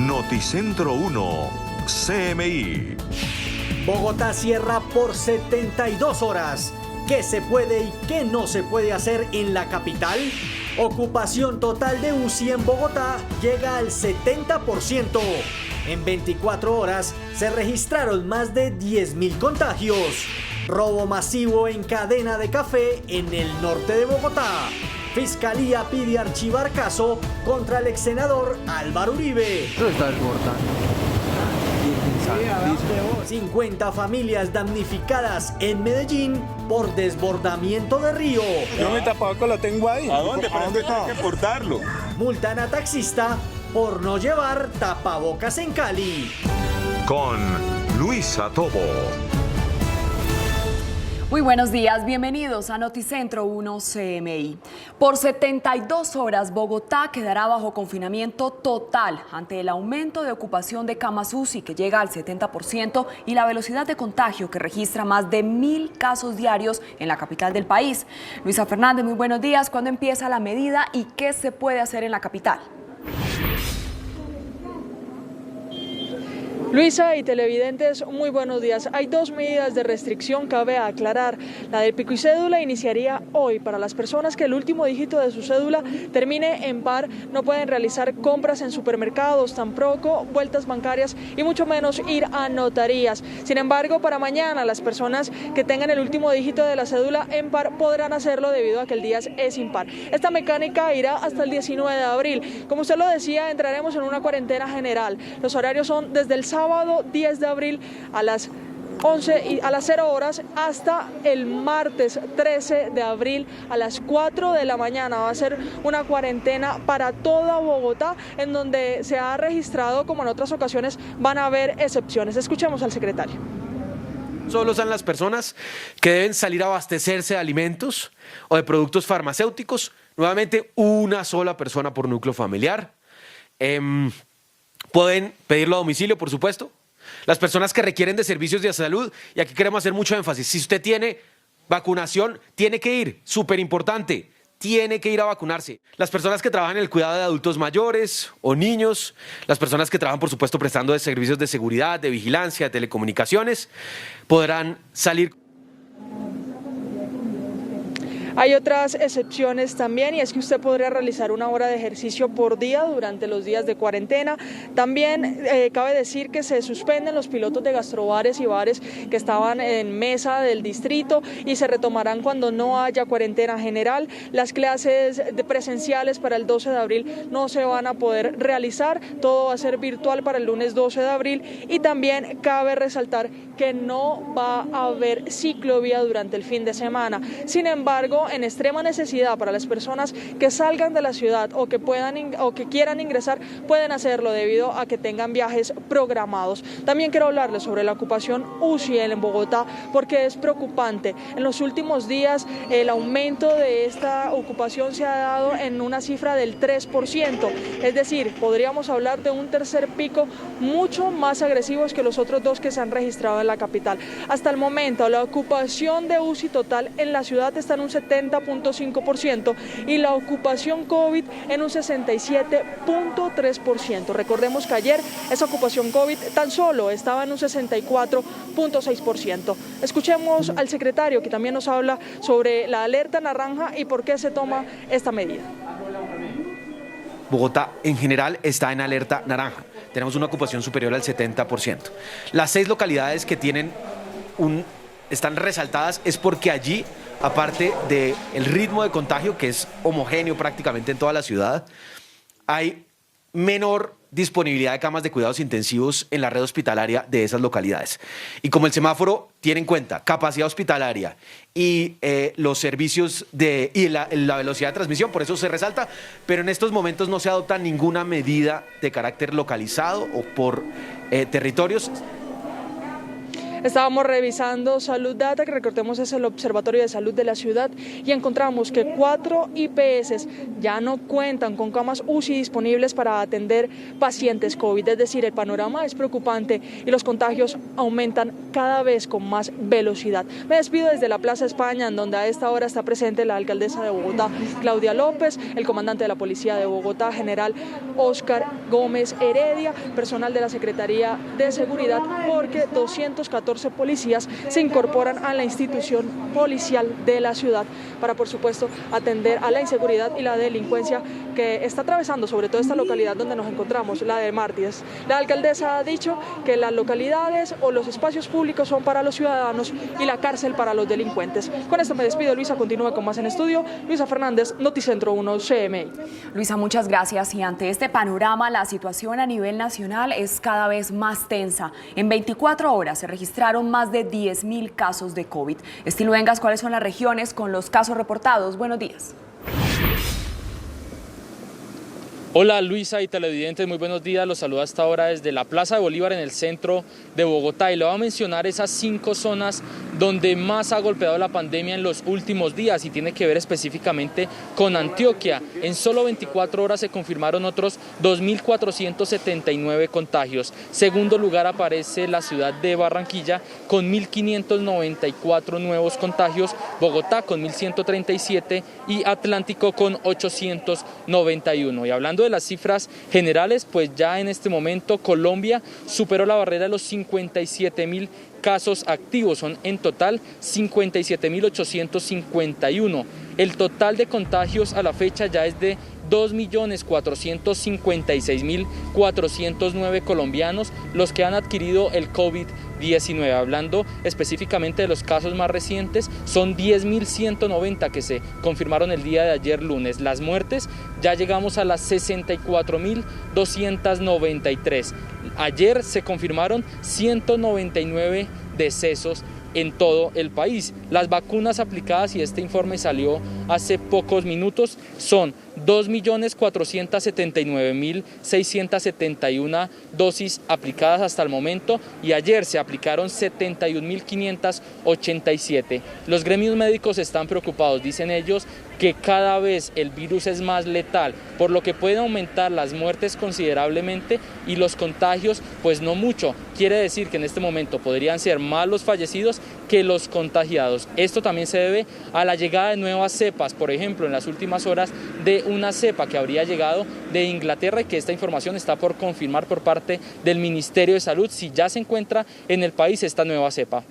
Noticentro 1, CMI. Bogotá cierra por 72 horas. ¿Qué se puede y qué no se puede hacer en la capital? Ocupación total de UCI en Bogotá llega al 70%. En 24 horas se registraron más de 10.000 contagios. Robo masivo en cadena de café en el norte de Bogotá. Fiscalía pide archivar caso contra el exsenador Álvaro Uribe. Eso está desbordando. 50 familias damnificadas en Medellín por desbordamiento de río. Yo mi tapaboca lo tengo ahí. ¿A dónde? ¿Para dónde tengo que portarlo? Multan a taxista por no llevar tapabocas en Cali. Con Luisa Tobo. Muy buenos días, bienvenidos a Noticentro 1 CMI. Por 72 horas, Bogotá quedará bajo confinamiento total ante el aumento de ocupación de camas UCI que llega al 70% y la velocidad de contagio que registra más de 1.000 casos diarios en la capital del país. Luisa Fernández, muy buenos días. ¿Cuándo empieza la medida y qué se puede hacer en la capital? Luisa y televidentes, muy buenos días. Hay dos medidas de restricción, cabe aclarar. La del pico y cédula iniciaría hoy. Para las personas que el último dígito de su cédula termine en par, no pueden realizar compras en supermercados, tampoco vueltas bancarias y mucho menos ir a notarías. Sin embargo, para mañana las personas que tengan el último dígito de la cédula en par podrán hacerlo debido a que el día es impar. Esta mecánica irá hasta el 19 de abril. Como usted lo decía, entraremos en una cuarentena general. Los horarios son desde el sábado 10 de abril a las 11 y a las 0 horas hasta el martes 13 de abril a las 4 de la mañana. Va a ser una cuarentena para toda Bogotá, en donde se ha registrado, como en otras ocasiones, van a haber excepciones. Escuchemos al secretario. Solo son las personas que deben salir a abastecerse de alimentos o de productos farmacéuticos. Nuevamente, una sola persona por núcleo familiar. Pueden pedirlo a domicilio, por supuesto. Las personas que requieren de servicios de salud, y aquí queremos hacer mucho énfasis, si usted tiene vacunación, tiene que ir, súper importante, tiene que ir a vacunarse. Las personas que trabajan en el cuidado de adultos mayores o niños, las personas que trabajan, por supuesto, prestando servicios de seguridad, de vigilancia, de telecomunicaciones, podrán salir. Hay otras excepciones también, y es que usted podría realizar 1 hora de ejercicio por día durante los días de cuarentena. También cabe decir que se suspenden los pilotos de gastrobares y bares que estaban en mesa del distrito y se retomarán cuando no haya cuarentena general. Las clases presenciales para el 12 de abril no se van a poder realizar, todo va a ser virtual para el lunes 12 de abril, y también cabe resaltar que no va a haber ciclovía durante el fin de semana. Sin embargo, en extrema necesidad para las personas que salgan de la ciudad o que puedan o que quieran ingresar, pueden hacerlo debido a que tengan viajes programados. También quiero hablarles sobre la ocupación UCI en Bogotá, porque es preocupante. En los últimos días el aumento de esta ocupación se ha dado en una cifra del 3%, es decir, podríamos hablar de un tercer pico mucho más agresivos que los otros dos que se han registrado en la capital. Hasta el momento la ocupación de UCI total en la ciudad está en un 70.5% y la ocupación COVID en un 67.3%. Recordemos que ayer esa ocupación COVID tan solo estaba en un 64.6%. Escuchemos al secretario, que también nos habla sobre la alerta naranja y por qué se toma esta medida. Bogotá en general está en alerta naranja. Tenemos una ocupación superior al 70%. Las 6 localidades que están resaltadas es porque allí, aparte del ritmo de contagio, que es homogéneo prácticamente en toda la ciudad, hay menor disponibilidad de camas de cuidados intensivos en la red hospitalaria de esas localidades. Y como el semáforo tiene en cuenta capacidad hospitalaria y los servicios y la velocidad de transmisión, por eso se resalta, pero en estos momentos no se adopta ninguna medida de carácter localizado o por territorios. Estábamos revisando Salud Data, que recordemos es el Observatorio de Salud de la ciudad, y encontramos que 4 IPS ya no cuentan con camas UCI disponibles para atender pacientes COVID, es decir, el panorama es preocupante y los contagios aumentan cada vez con más velocidad. Me despido desde la Plaza España, en donde a esta hora está presente la alcaldesa de Bogotá, Claudia López, el comandante de la Policía de Bogotá, general Óscar Gómez Heredia, personal de la Secretaría de Seguridad, porque 214 policías se incorporan a la institución policial de la ciudad para, por supuesto, atender a la inseguridad y la delincuencia que está atravesando sobre todo esta localidad donde nos encontramos, la de Mártires. La alcaldesa ha dicho que las localidades o los espacios públicos son para los ciudadanos y la cárcel para los delincuentes. Con esto me despido, Luisa, continúe con más en estudio. Luisa Fernández, Noticentro 1 CMI. Luisa, muchas gracias. Y ante este panorama, la situación a nivel nacional es cada vez más tensa. En 24 horas se registraron más de 10.000 casos de COVID. Estilo Vengas, ¿cuáles son las regiones con los casos reportados? Buenos días. Hola Luisa y televidentes, muy buenos días. Los saludo hasta ahora desde la Plaza de Bolívar en el centro de Bogotá y le voy a mencionar esas 5 zonas donde más ha golpeado la pandemia en los últimos días y tiene que ver específicamente con Antioquia. En solo 24 horas se confirmaron otros 2.479 contagios. Segundo lugar aparece la ciudad de Barranquilla con 1.594 nuevos contagios, Bogotá con 1.137 y Atlántico con 891. Y hablando de las cifras generales, pues ya en este momento Colombia superó la barrera de los 57.000 casos activos, son en total 57.851. El total de contagios a la fecha ya es de 2.456.409 colombianos los que han adquirido el COVID-19. Hablando específicamente de los casos más recientes, son 10.190 que se confirmaron el día de ayer lunes. Las muertes ya llegamos a las 64.293. Ayer se confirmaron 199 decesos en todo el país. Las vacunas aplicadas, y este informe salió hace pocos minutos, son 2.479.671 dosis aplicadas hasta el momento y ayer se aplicaron 71.587. Los gremios médicos están preocupados, dicen ellos, que cada vez el virus es más letal, por lo que pueden aumentar las muertes considerablemente y los contagios pues no mucho. Quiere decir que en este momento podrían ser más los fallecidos que los contagiados. Esto también se debe a la llegada de nuevas cepas, por ejemplo, en las últimas horas de una cepa que habría llegado de Inglaterra y que esta información está por confirmar por parte del Ministerio de Salud si ya se encuentra en el país esta nueva cepa.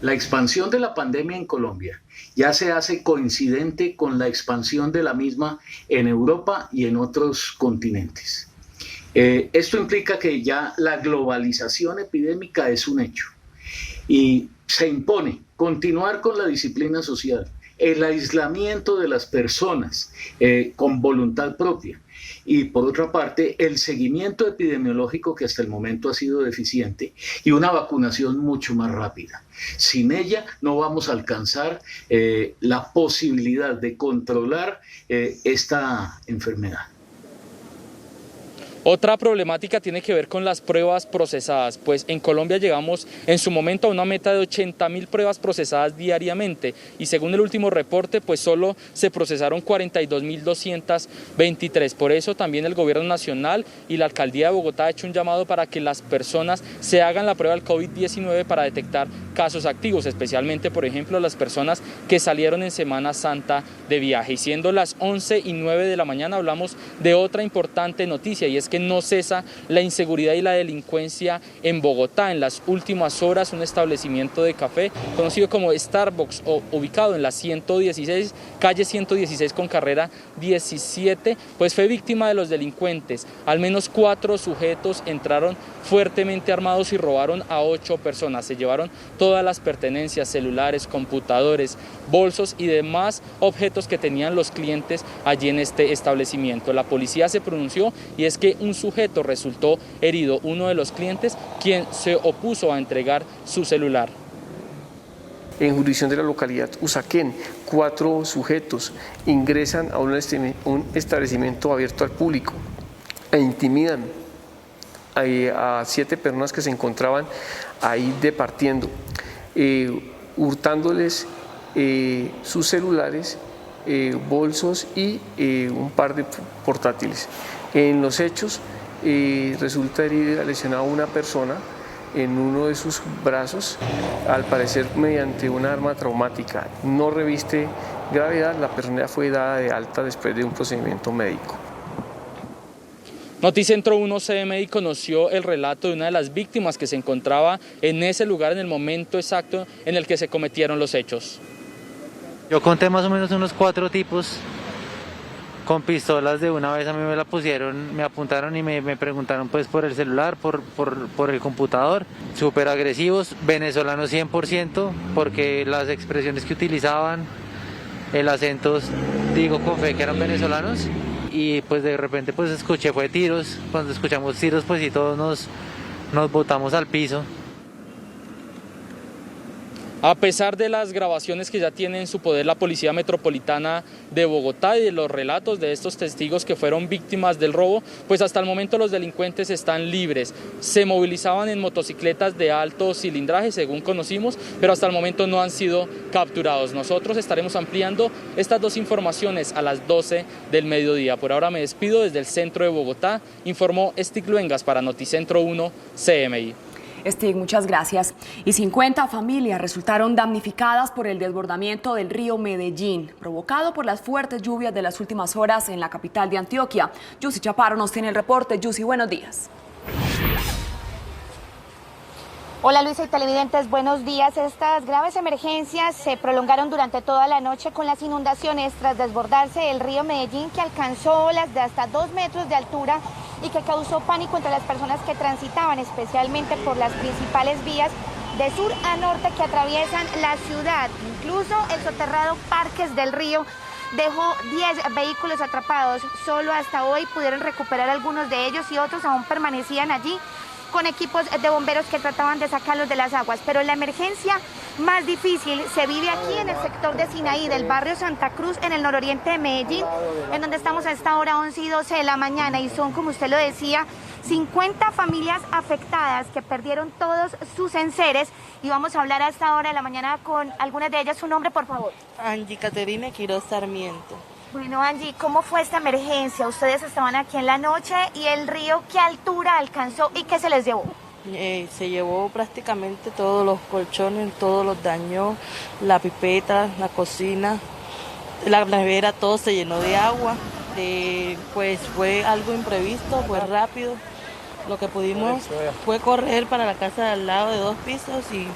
La expansión de la pandemia en Colombia ya se hace coincidente con la expansión de la misma en Europa y en otros continentes. Esto implica que ya la globalización epidémica es un hecho y se impone continuar con la disciplina social, el aislamiento de las personas con voluntad propia y, por otra parte, el seguimiento epidemiológico que hasta el momento ha sido deficiente y una vacunación mucho más rápida. Sin ella no vamos a alcanzar la posibilidad de controlar esta enfermedad. Otra problemática tiene que ver con las pruebas procesadas, pues en Colombia llegamos en su momento a una meta de 80.000 pruebas procesadas diariamente y según el último reporte pues solo se procesaron 42.223. Por eso también el gobierno nacional y la alcaldía de Bogotá ha hecho un llamado para que las personas se hagan la prueba del COVID-19 para detectar casos activos, especialmente por ejemplo las personas que salieron en Semana Santa de viaje. Y siendo las 11:09 de la mañana hablamos de otra importante noticia y es que no cesa la inseguridad y la delincuencia en Bogotá. En las últimas horas un establecimiento de café conocido como Starbucks, ubicado en la calle 116 con carrera 17, pues fue víctima de los delincuentes. Al menos 4 sujetos entraron fuertemente armados y robaron a 8 personas. Se llevaron todas las pertenencias, celulares, computadores, bolsos y demás objetos que tenían los clientes allí en este establecimiento. La policía se pronunció y es que un sujeto resultó herido, uno de los clientes, quien se opuso a entregar su celular. En jurisdicción de la localidad Usaquén, 4 sujetos ingresan a un establecimiento abierto al público e intimidan a 7 personas que se encontraban a ir departiendo, hurtándoles sus celulares, bolsos y un par de portátiles. En los hechos resulta herida, lesionada una persona en uno de sus brazos, al parecer mediante una arma traumática. No reviste gravedad, la persona fue dada de alta después de un procedimiento médico. Noticentro 1 CMI conoció el relato de una de las víctimas que se encontraba en ese lugar en el momento exacto en el que se cometieron los hechos. Yo conté más o menos unos 4 tipos con pistolas. De una vez a mí me la pusieron, me apuntaron y me preguntaron pues por el celular, por el computador. Súper agresivos, venezolanos 100%, porque las expresiones que utilizaban, el acento, digo con fe que eran venezolanos. Y pues de repente pues escuché fue tiros. Cuando escuchamos tiros pues sí todos nos botamos al piso. A pesar de las grabaciones que ya tiene en su poder la Policía Metropolitana de Bogotá y de los relatos de estos testigos que fueron víctimas del robo, pues hasta el momento los delincuentes están libres. Se movilizaban en motocicletas de alto cilindraje, según conocimos, pero hasta el momento no han sido capturados. Nosotros estaremos ampliando estas 2 informaciones a las 12 del mediodía. Por ahora me despido desde el centro de Bogotá. Informó Stig Luengas para Noticentro 1 CMI. Stig, muchas gracias. Y 50 familias resultaron damnificadas por el desbordamiento del río Medellín, provocado por las fuertes lluvias de las últimas horas en la capital de Antioquia. Yusi Chaparro nos tiene el reporte. Yusi, buenos días. Hola Luisa y televidentes, buenos días. Estas graves emergencias se prolongaron durante toda la noche con las inundaciones tras desbordarse el río Medellín, que alcanzó olas de hasta 2 metros de altura y que causó pánico entre las personas que transitaban, especialmente por las principales vías de sur a norte que atraviesan la ciudad. Incluso el soterrado Parques del Río dejó 10 vehículos atrapados. Solo hasta hoy pudieron recuperar algunos de ellos y otros aún permanecían allí con equipos de bomberos que trataban de sacarlos de las aguas. Pero la emergencia más difícil se vive aquí en el sector de Sinaí, del barrio Santa Cruz, en el nororiente de Medellín, en donde estamos a esta hora 11 y 12 de la mañana, y son, como usted lo decía, 50 familias afectadas que perdieron todos sus enseres, y vamos a hablar a esta hora de la mañana con algunas de ellas. Su nombre, por favor. Angie Caterina Quiroz Sarmiento. Bueno, Angie, ¿cómo fue esta emergencia? Ustedes estaban aquí en la noche y el río, ¿qué altura alcanzó y qué se les llevó? Se llevó prácticamente todos los colchones, todos los dañó, la pipeta, la cocina, la nevera, todo se llenó de agua. Pues fue algo imprevisto, fue rápido. Lo que pudimos fue correr para la casa de al lado de 2 pisos y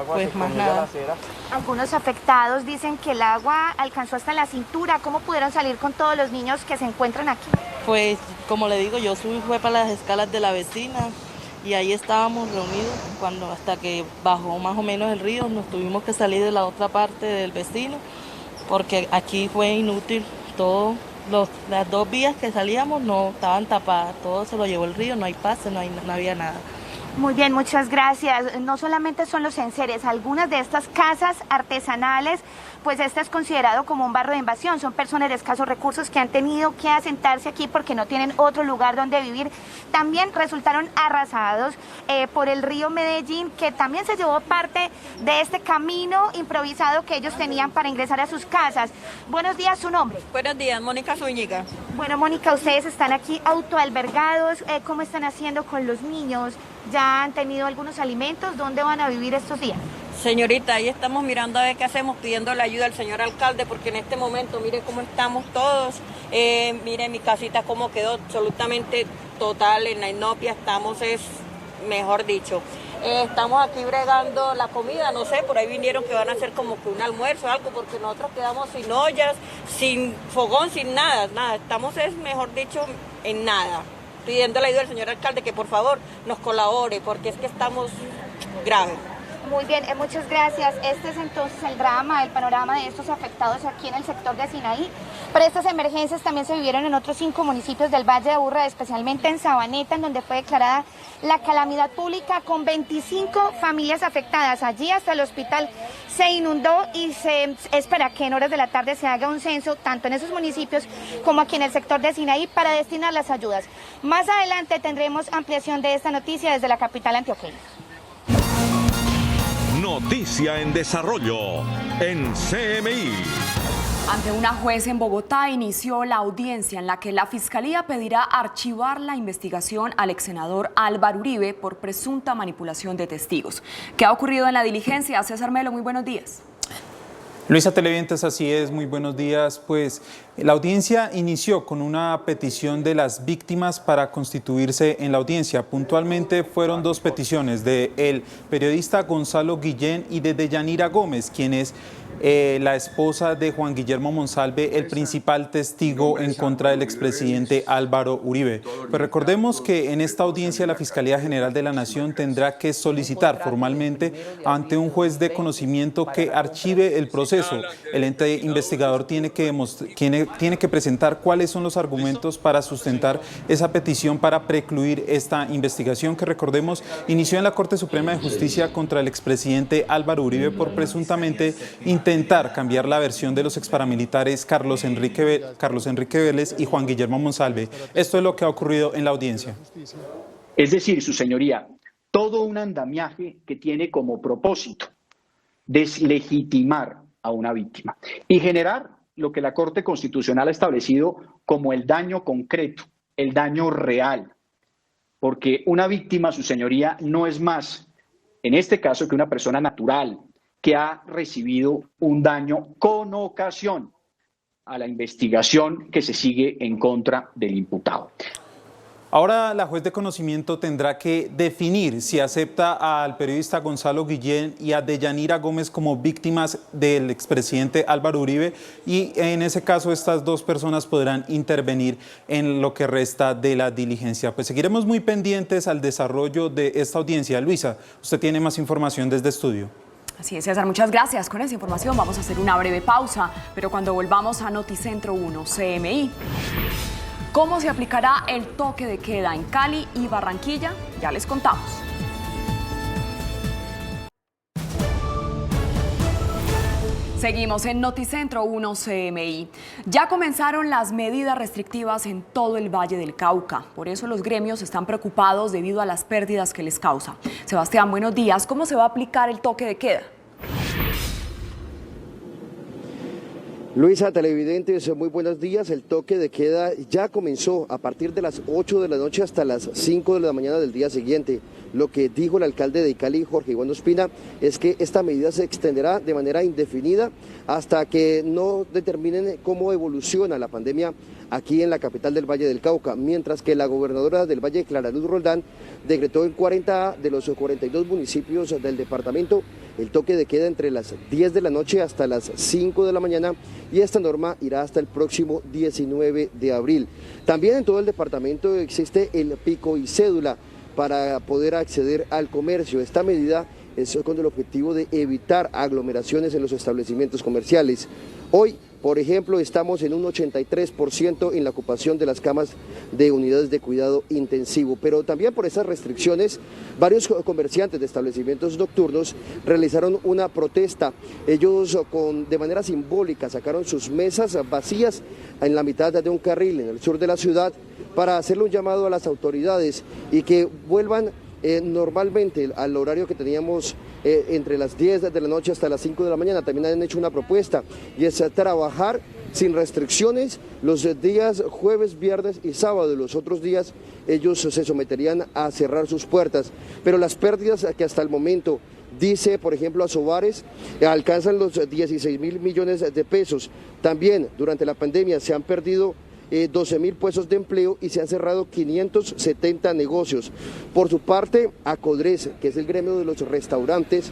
pues más nada. Algunos afectados dicen que el agua alcanzó hasta la cintura. ¿Cómo pudieron salir con todos los niños que se encuentran aquí? Pues como le digo, yo fue para las escalas de la vecina y ahí estábamos reunidos hasta que bajó más o menos el río. Nos tuvimos que salir de la otra parte del vecino porque aquí fue inútil todo. Las 2 vías que salíamos no estaban tapadas, todo se lo llevó el río, no hay pase, no había nada. Muy bien, muchas gracias. No solamente son los enseres, algunas de estas casas artesanales, pues este es considerado como un barrio de invasión. Son personas de escasos recursos que han tenido que asentarse aquí porque no tienen otro lugar donde vivir. También resultaron arrasados por el río Medellín, que también se llevó parte de este camino improvisado que ellos tenían para ingresar a sus casas. Buenos días, ¿su nombre? Buenos días, Mónica Zúñiga. Bueno, Mónica, ustedes están aquí autoalbergados. ¿Cómo están haciendo con los niños? ¿Ya han tenido algunos alimentos? ¿Dónde van a vivir estos días? Señorita, ahí estamos mirando a ver qué hacemos, pidiendo la ayuda al señor alcalde, porque en este momento, mire cómo estamos todos, mire mi casita cómo quedó absolutamente total en la inopia, estamos, mejor dicho, estamos aquí bregando la comida, no sé, por ahí vinieron que van a hacer como que un almuerzo o algo, porque nosotros quedamos sin ollas, sin fogón, sin nada, estamos, mejor dicho, en nada. Pidiendo la ayuda al señor alcalde que por favor nos colabore, porque es que estamos graves. Muy bien, muchas gracias. Este es entonces el drama, el panorama de estos afectados aquí en el sector de Sinaí. Pero estas emergencias también se vivieron en otros 5 municipios del Valle de Aburrá, especialmente en Sabaneta, en donde fue declarada la calamidad pública con 25 familias afectadas. Allí hasta el hospital se inundó y se espera que en horas de la tarde se haga un censo, tanto en esos municipios como aquí en el sector de Sinaí, para destinar las ayudas. Más adelante tendremos ampliación de esta noticia desde la capital antioqueña. Noticia en desarrollo en CMI. Ante una juez en Bogotá inició la audiencia en la que la Fiscalía pedirá archivar la investigación al exsenador Álvaro Uribe por presunta manipulación de testigos. ¿Qué ha ocurrido en la diligencia? César Melo, muy buenos días. Luisa Televidentes, así es, muy buenos días. Pues la audiencia inició con una petición de las víctimas para constituirse en la audiencia. Puntualmente fueron dos peticiones, del periodista Gonzalo Guillén y de Deyanira Gómez, quien es la esposa de Juan Guillermo Monsalve, el principal testigo en contra del expresidente Álvaro Uribe. Pues recordemos que en esta audiencia la Fiscalía General de la Nación tendrá que solicitar formalmente ante un juez de conocimiento que archive el proceso. El ente investigador tiene que presentar cuáles son los argumentos para sustentar esa petición para precluir esta investigación que, recordemos, inició en la Corte Suprema de Justicia contra el expresidente Álvaro Uribe por presuntamente intentar cambiar la versión de los exparamilitares Carlos Enrique Vélez y Juan Guillermo Monsalve. Esto es lo que ha ocurrido en la audiencia. Es decir, su señoría, todo un andamiaje que tiene como propósito deslegitimar a una víctima y generar lo que la Corte Constitucional ha establecido como el daño concreto, el daño real. Porque una víctima, su señoría, no es más, en este caso, que una persona natural que ha recibido un daño con ocasión a la investigación que se sigue en contra del imputado. Ahora la juez de conocimiento tendrá que definir si acepta al periodista Gonzalo Guillén y a Deyanira Gómez como víctimas del expresidente Álvaro Uribe, y en ese caso estas dos personas podrán intervenir en lo que resta de la diligencia. Pues seguiremos muy pendientes al desarrollo de esta audiencia. Luisa, usted tiene más información desde estudio. Así es, César, muchas gracias. Con esa información vamos a hacer una breve pausa, pero cuando volvamos a Noticentro 1 CMI, ¿cómo se aplicará el toque de queda en Cali y Barranquilla? Ya les contamos. Seguimos en Noticentro 1 CMI. Ya comenzaron las medidas restrictivas en todo el Valle del Cauca. Por eso los gremios están preocupados debido a las pérdidas que les causa. Sebastián, buenos días. ¿Cómo se va a aplicar el toque de queda? Luisa, televidentes, muy buenos días. El toque de queda ya comenzó a partir de las 8 de la noche hasta las 5 de la mañana del día siguiente. Lo que dijo el alcalde de Cali, Jorge Iván Ospina, es que esta medida se extenderá de manera indefinida hasta que no determinen cómo evoluciona la pandemia aquí en la capital del Valle del Cauca, mientras que la gobernadora del Valle, Clara Luz Roldán, decretó en 40 de los 42 municipios del departamento el toque de queda entre las 10 de la noche hasta las 5 de la mañana, y esta norma irá hasta el próximo 19 de abril. También en todo el departamento existe el pico y cédula para poder acceder al comercio. Esta medida es con el objetivo de evitar aglomeraciones en los establecimientos comerciales. Hoy, por ejemplo, estamos en un 83% en la ocupación de las camas de unidades de cuidado intensivo, pero también por esas restricciones, varios comerciantes de establecimientos nocturnos realizaron una protesta. Ellos de manera simbólica sacaron sus mesas vacías en la mitad de un carril en el sur de la ciudad para hacerle un llamado a las autoridades y que vuelvan normalmente al horario que teníamos entre las 10 de la noche hasta las 5 de la mañana. También han hecho una propuesta y es trabajar sin restricciones los días jueves, viernes y sábado. Los otros días ellos se someterían a cerrar sus puertas, pero las pérdidas que hasta el momento, dice por ejemplo Asobares, alcanzan los 16.000 millones de pesos. También durante la pandemia se han perdido 12.000 puestos de empleo y se han cerrado 570 negocios. Por su parte, Acodres, que es el gremio de los restaurantes,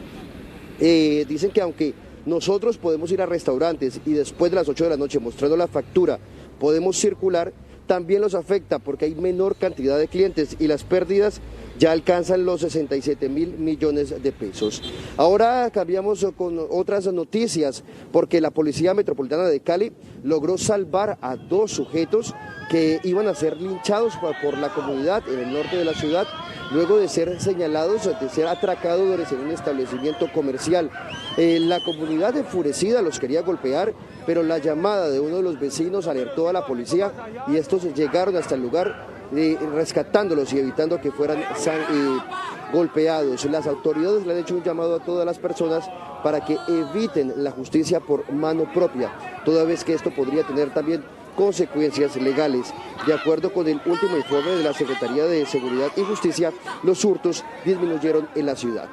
dicen que aunque nosotros podemos ir a restaurantes y después de las 8 de la noche mostrando la factura podemos circular, también los afecta porque hay menor cantidad de clientes y las pérdidas ya alcanzan los 67.000 millones de pesos. Ahora cambiamos con otras noticias porque la Policía Metropolitana de Cali logró salvar a 2 sujetos que iban a ser linchados por la comunidad en el norte de la ciudad luego de ser señalados de ser atracadores en un establecimiento comercial. La comunidad enfurecida los quería golpear, pero la llamada de uno de los vecinos alertó a la policía y estos llegaron hasta el lugar rescatándolos y evitando que fueran golpeados. Las autoridades le han hecho un llamado a todas las personas para que eviten la justicia por mano propia, toda vez que esto podría tener también consecuencias legales. De acuerdo con el último informe de la Secretaría de Seguridad y Justicia, los hurtos disminuyeron en la ciudad.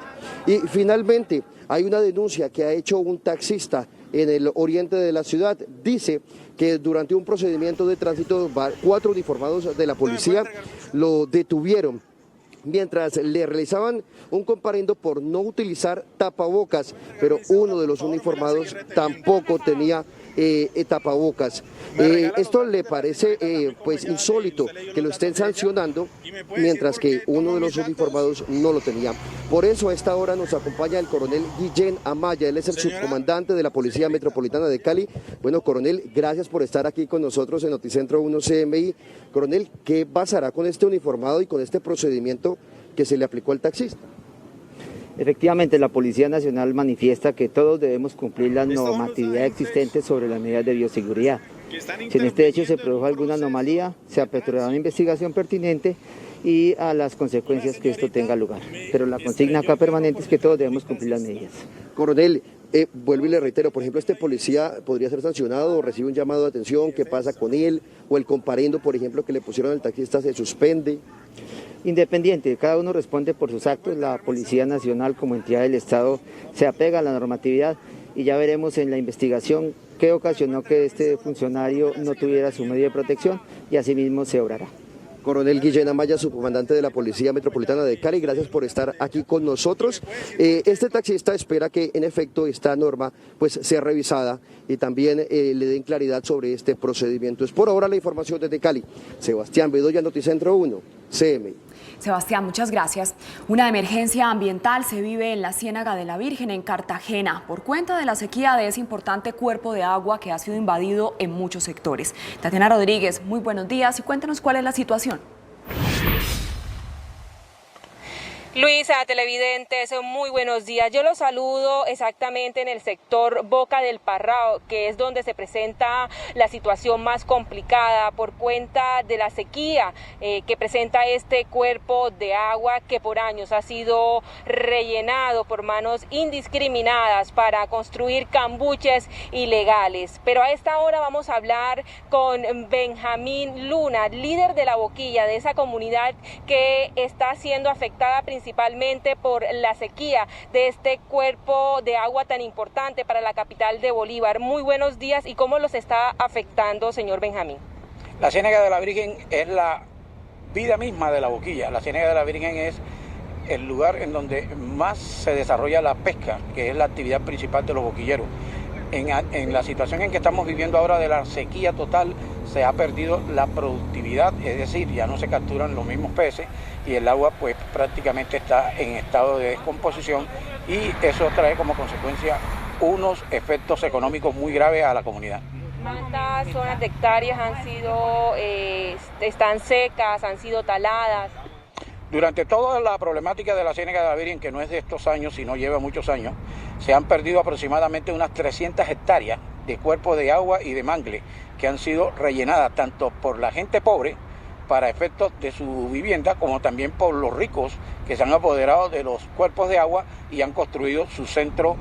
Y finalmente, hay una denuncia que ha hecho un taxista en el oriente de la ciudad. Dice que durante un procedimiento de tránsito, 4 uniformados de la policía lo detuvieron mientras le realizaban un comparendo por no utilizar tapabocas, pero uno de los uniformados tampoco tenía tapabocas. Esto le parece pues insólito que lo estén sancionando, mientras que uno de los uniformados no lo tenía. Por eso a esta hora nos acompaña el coronel Guillén Amaya, él es el subcomandante de la Policía Metropolitana de Cali. Bueno, coronel, gracias por estar aquí con nosotros en Noticentro 1 CMI. Coronel, ¿qué pasará con este uniformado y con este procedimiento que se le aplicó al taxista? Efectivamente, la Policía Nacional manifiesta que todos debemos cumplir la normatividad existente sobre las medidas de bioseguridad. Si en este hecho se produjo alguna anomalía, se aperturará una investigación pertinente y a las consecuencias que esto tenga lugar. Pero la consigna acá permanente es que todos debemos cumplir las medidas. Coronel, vuelvo y le reitero, por ejemplo, este policía podría ser sancionado o recibe un llamado de atención, ¿qué pasa con él? O el comparendo, por ejemplo, que le pusieron al taxista se suspende. Independiente, cada uno responde por sus actos, la Policía Nacional como entidad del Estado se apega a la normatividad y ya veremos en la investigación qué ocasionó que este funcionario no tuviera su medio de protección y asimismo se obrará. Coronel Guillén Amaya, subcomandante de la Policía Metropolitana de Cali, gracias por estar aquí con nosotros. Este taxista espera que en efecto esta norma pues sea revisada y también le den claridad sobre este procedimiento. Es por ahora la información desde Cali. Sebastián Bedoya, Noticentro 1, CMI. Sebastián, muchas gracias. Una emergencia ambiental se vive en la Ciénaga de la Virgen, en Cartagena, por cuenta de la sequía de ese importante cuerpo de agua que ha sido invadido en muchos sectores. Tatiana Rodríguez, muy buenos días y cuéntanos cuál es la situación. Luisa, televidentes, muy buenos días. Yo los saludo exactamente en el sector Boca del Parrao, que es donde se presenta la situación más complicada por cuenta de la sequía que presenta este cuerpo de agua que por años ha sido rellenado por manos indiscriminadas para construir cambuches ilegales. Pero a esta hora vamos a hablar con Benjamín Luna, líder de La Boquilla, de esa comunidad que está siendo afectada principalmente por la sequía de este cuerpo de agua tan importante para la capital de Bolívar. Muy buenos días. ¿Y cómo los está afectando, señor Benjamín? La Ciénaga de la Virgen es la vida misma de La Boquilla. La Ciénaga de la Virgen es el lugar en donde más se desarrolla la pesca, que es la actividad principal de los boquilleros. En la situación en que estamos viviendo ahora de la sequía total, se ha perdido la productividad, es decir, ya no se capturan los mismos peces y el agua pues prácticamente está en estado de descomposición y eso trae como consecuencia unos efectos económicos muy graves a la comunidad. ¿Cuántas zonas de hectáreas han sido, están secas, han sido taladas? Durante toda la problemática de la Ciénaga de la Virgen, que no es de estos años, sino lleva muchos años, se han perdido aproximadamente unas 300 hectáreas de cuerpos de agua y de mangle que han sido rellenadas tanto por la gente pobre para efectos de su vivienda, como también por los ricos que se han apoderado de los cuerpos de agua y han construido su centro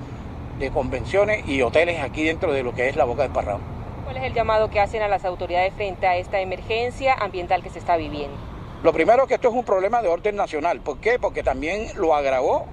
de convenciones y hoteles aquí dentro de lo que es la Boca del Parrao. ¿Cuál es el llamado que hacen a las autoridades frente a esta emergencia ambiental que se está viviendo? Lo primero es que esto es un problema de orden nacional. ¿Por qué? Porque también lo agravó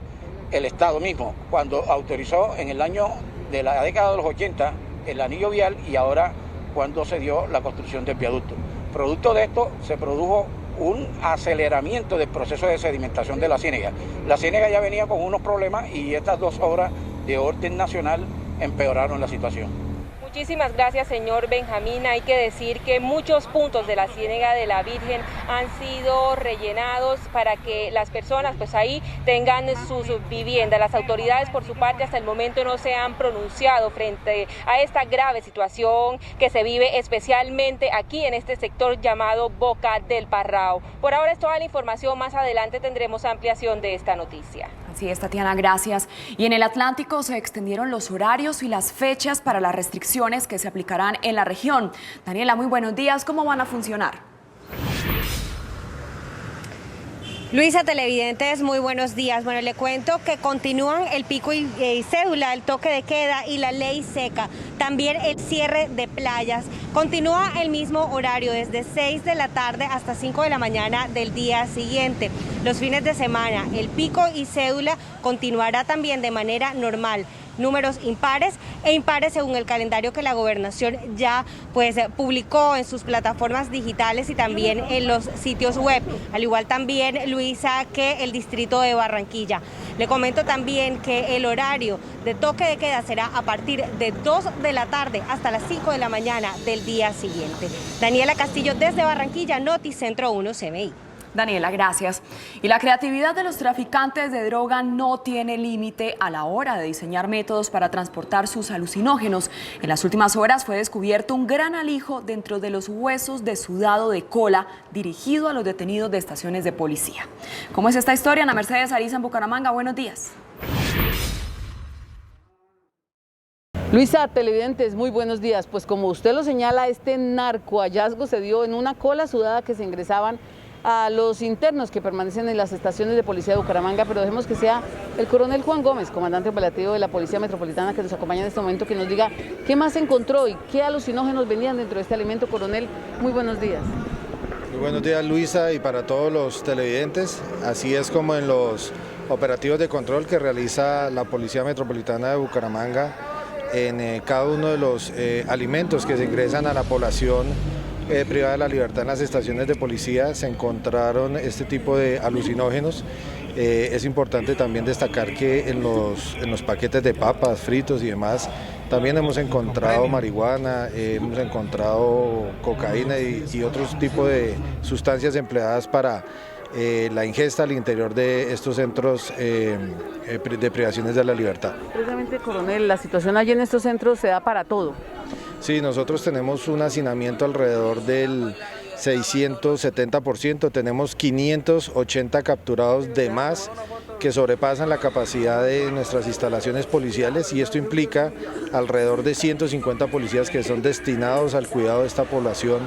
el Estado mismo, cuando autorizó en el año de la década de los 80 el anillo vial y ahora cuando se dio la construcción del viaducto. Producto de esto se produjo un aceleramiento del proceso de sedimentación de la ciénaga. La ciénaga ya venía con unos problemas y estas dos obras de orden nacional empeoraron la situación. Muchísimas gracias, señor Benjamín. Hay que decir que muchos puntos de la Ciénaga de la Virgen han sido rellenados para que las personas pues ahí tengan sus viviendas. Las autoridades por su parte hasta el momento no se han pronunciado frente a esta grave situación que se vive especialmente aquí en este sector llamado Boca del Parrao. Por ahora es toda la información, más adelante tendremos ampliación de esta noticia. Así es, Tatiana, gracias. Y en el Atlántico se extendieron los horarios y las fechas para las restricciones que se aplicarán en la región. Daniela, muy buenos días. ¿Cómo van a funcionar? Luisa, televidentes, muy buenos días. Bueno, le cuento que continúan el pico y cédula, el toque de queda y la ley seca. También el cierre de playas. Continúa el mismo horario desde 6 de la tarde hasta 5 de la mañana del día siguiente. Los fines de semana, el pico y cédula continuará también de manera normal. Números impares e impares según el calendario que la gobernación ya publicó en sus plataformas digitales y también en los sitios web, al igual también, Luisa, que el distrito de Barranquilla. Le comento también que el horario de toque de queda será a partir de 2 de la tarde hasta las 5 de la mañana del día siguiente. Daniela Castillo desde Barranquilla, Noticentro 1 CMI. Daniela, gracias. Y la creatividad de los traficantes de droga no tiene límite a la hora de diseñar métodos para transportar sus alucinógenos. En las últimas horas fue descubierto un gran alijo dentro de los huesos de sudado de cola dirigido a los detenidos de estaciones de policía. ¿Cómo es esta historia? Ana Mercedes Ariza en Bucaramanga, buenos días. Luisa, televidentes, muy buenos días. Pues como usted lo señala, este narco hallazgo se dio en una cola sudada que se ingresaban a los internos que permanecen en las estaciones de policía de Bucaramanga, pero dejemos que sea el coronel Juan Gómez, comandante operativo de la Policía Metropolitana, que nos acompaña en este momento, que nos diga qué más encontró y qué alucinógenos venían dentro de este alimento. Coronel, muy buenos días. Muy buenos días, Luisa, y para todos los televidentes. Así es como en los operativos de control que realiza la Policía Metropolitana de Bucaramanga, en cada uno de los alimentos que se ingresan a la población privada de la libertad en las estaciones de policía, se encontraron este tipo de alucinógenos. Es importante también destacar que en los paquetes de papas, fritos y demás, también hemos encontrado marihuana, hemos encontrado cocaína y otros tipos de sustancias empleadas para la ingesta al interior de estos centros de privaciones de la libertad. Precisamente, coronel, la situación allí en estos centros se da para todo. Sí, nosotros tenemos un hacinamiento alrededor del 670%, tenemos 580 capturados de más que sobrepasan la capacidad de nuestras instalaciones policiales, y esto implica alrededor de 150 policías que son destinados al cuidado de esta población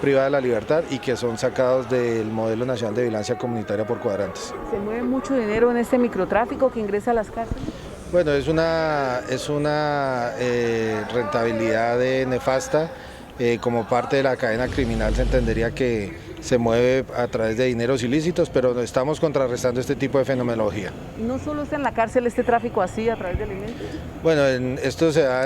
privada de la libertad y que son sacados del Modelo Nacional de Vigilancia Comunitaria por cuadrantes. ¿Se mueve mucho dinero en este microtráfico que ingresa a las cárceles? Bueno, es una rentabilidad nefasta. Como parte de la cadena criminal se entendería que se mueve a través de dineros ilícitos, pero estamos contrarrestando este tipo de fenomenología. ¿No solo está en la cárcel este tráfico así a través de alimentos? Bueno, esto se da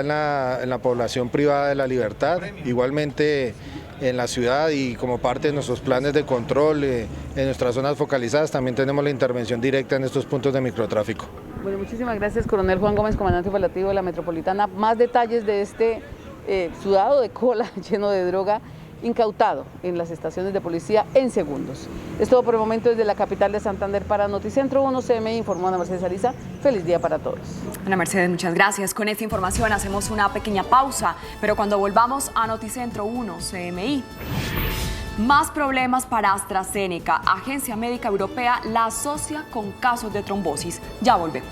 en la población privada de la libertad, igualmente en la ciudad, y como parte de nuestros planes de control en nuestras zonas focalizadas también tenemos la intervención directa en estos puntos de microtráfico. Bueno, muchísimas gracias, coronel Juan Gómez, comandante operativo de la Metropolitana. Más detalles de este sudado de cola lleno de droga incautado en las estaciones de policía en segundos. Es todo por el momento desde la capital de Santander. Para Noticentro 1 CMI, informó Ana Mercedes Ariza. Feliz día para todos. Ana Mercedes, muchas gracias. Con esta información hacemos una pequeña pausa, pero cuando volvamos a Noticentro 1 CMI. Más problemas para AstraZeneca. Agencia Médica Europea la asocia con casos de trombosis. Ya volvemos.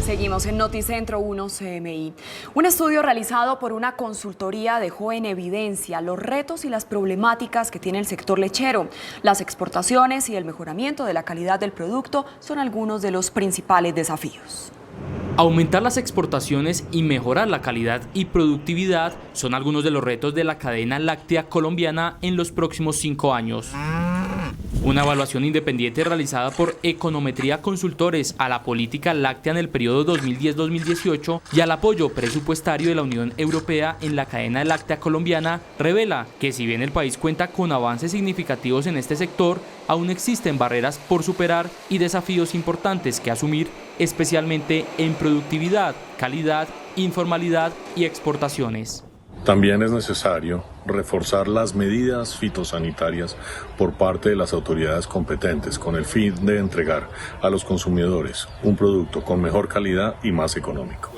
Seguimos en Noticentro 1 CMI. Un estudio realizado por una consultoría dejó en evidencia los retos y las problemáticas que tiene el sector lechero. Las exportaciones y el mejoramiento de la calidad del producto son algunos de los principales desafíos. Aumentar las exportaciones y mejorar la calidad y productividad son algunos de los retos de la cadena láctea colombiana en los próximos 5 años. Una evaluación independiente realizada por Econometría Consultores a la política láctea en el periodo 2010-2018 y al apoyo presupuestario de la Unión Europea en la cadena láctea colombiana revela que si bien el país cuenta con avances significativos en este sector, aún existen barreras por superar y desafíos importantes que asumir, especialmente en productividad, calidad, informalidad y exportaciones. También es necesario reforzar las medidas fitosanitarias por parte de las autoridades competentes con el fin de entregar a los consumidores un producto con mejor calidad y más económico.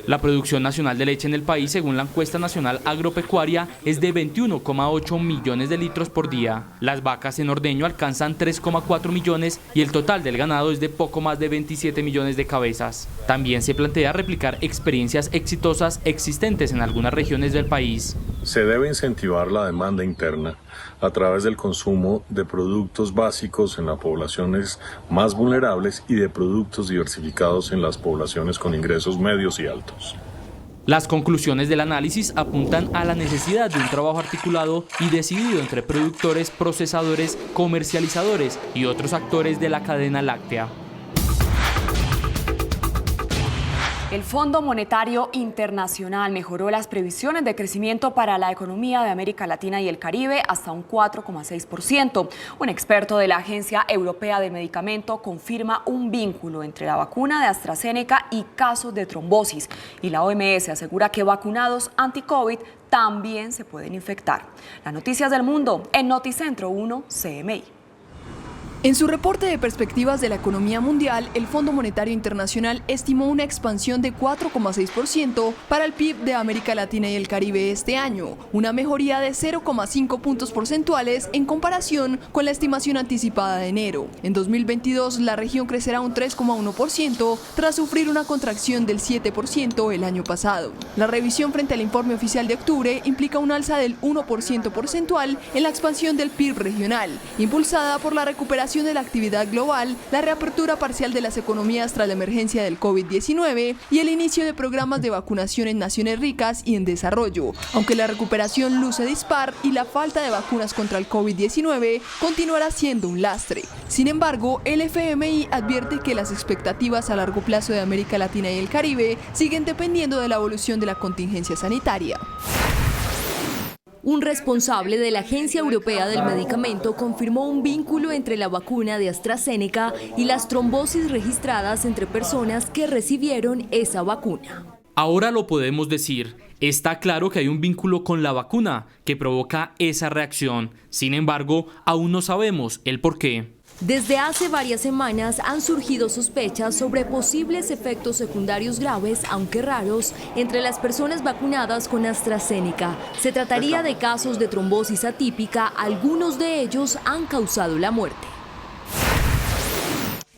La producción nacional de leche en el país, según la encuesta nacional agropecuaria, es de 21,8 millones de litros por día. Las vacas en ordeño alcanzan 3,4 millones y el total del ganado es de poco más de 27 millones de cabezas. También se plantea replicar experiencias exitosas existentes en algunas regiones del país. Se debe incentivar la demanda interna a través del consumo de productos básicos en las poblaciones más vulnerables y de productos diversificados en las poblaciones con ingresos medios y altos. Las conclusiones del análisis apuntan a la necesidad de un trabajo articulado y decidido entre productores, procesadores, comercializadores y otros actores de la cadena láctea. El Fondo Monetario Internacional mejoró las previsiones de crecimiento para la economía de América Latina y el Caribe hasta un 4,6%. Un experto de la Agencia Europea del Medicamento confirma un vínculo entre la vacuna de AstraZeneca y casos de trombosis. Y la OMS asegura que vacunados anti-COVID también se pueden infectar. Las noticias del mundo en Noticentro 1 CMI. En su reporte de perspectivas de la economía mundial, el Fondo Monetario Internacional estimó una expansión de 4,6% para el PIB de América Latina y el Caribe este año, una mejoría de 0,5 puntos porcentuales en comparación con la estimación anticipada de enero. En 2022, la región crecerá un 3,1% tras sufrir una contracción del 7% el año pasado. La revisión frente al informe oficial de octubre implica un alza del 1% porcentual en la expansión del PIB regional, impulsada por la recuperación de la actividad global, la reapertura parcial de las economías tras la emergencia del COVID-19 y el inicio de programas de vacunación en naciones ricas y en desarrollo, aunque la recuperación luce dispar y la falta de vacunas contra el COVID-19 continuará siendo un lastre. Sin embargo, el FMI advierte que las expectativas a largo plazo de América Latina y el Caribe siguen dependiendo de la evolución de la contingencia sanitaria. Un responsable de la Agencia Europea del Medicamento confirmó un vínculo entre la vacuna de AstraZeneca y las trombosis registradas entre personas que recibieron esa vacuna. Ahora lo podemos decir, está claro que hay un vínculo con la vacuna que provoca esa reacción. Sin embargo, aún no sabemos el porqué. Desde hace varias semanas han surgido sospechas sobre posibles efectos secundarios graves, aunque raros, entre las personas vacunadas con AstraZeneca. Se trataría de casos de trombosis atípica, algunos de ellos han causado la muerte.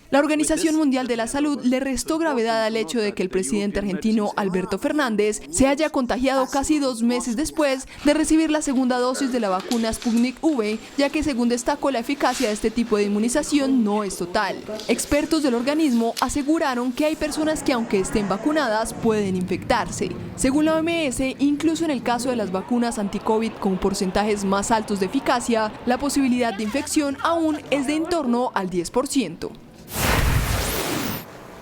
La Organización Mundial de la Salud le restó gravedad al hecho de que el presidente argentino Alberto Fernández se haya contagiado casi 2 meses después de recibir la segunda dosis de la vacuna Sputnik V, ya que según destacó la eficacia de este tipo de inmunización no es total. Expertos del organismo aseguraron que hay personas que aunque estén vacunadas pueden infectarse. Según la OMS, incluso en el caso de las vacunas anti-COVID con porcentajes más altos de eficacia, la posibilidad de infección aún es de en torno al 10%.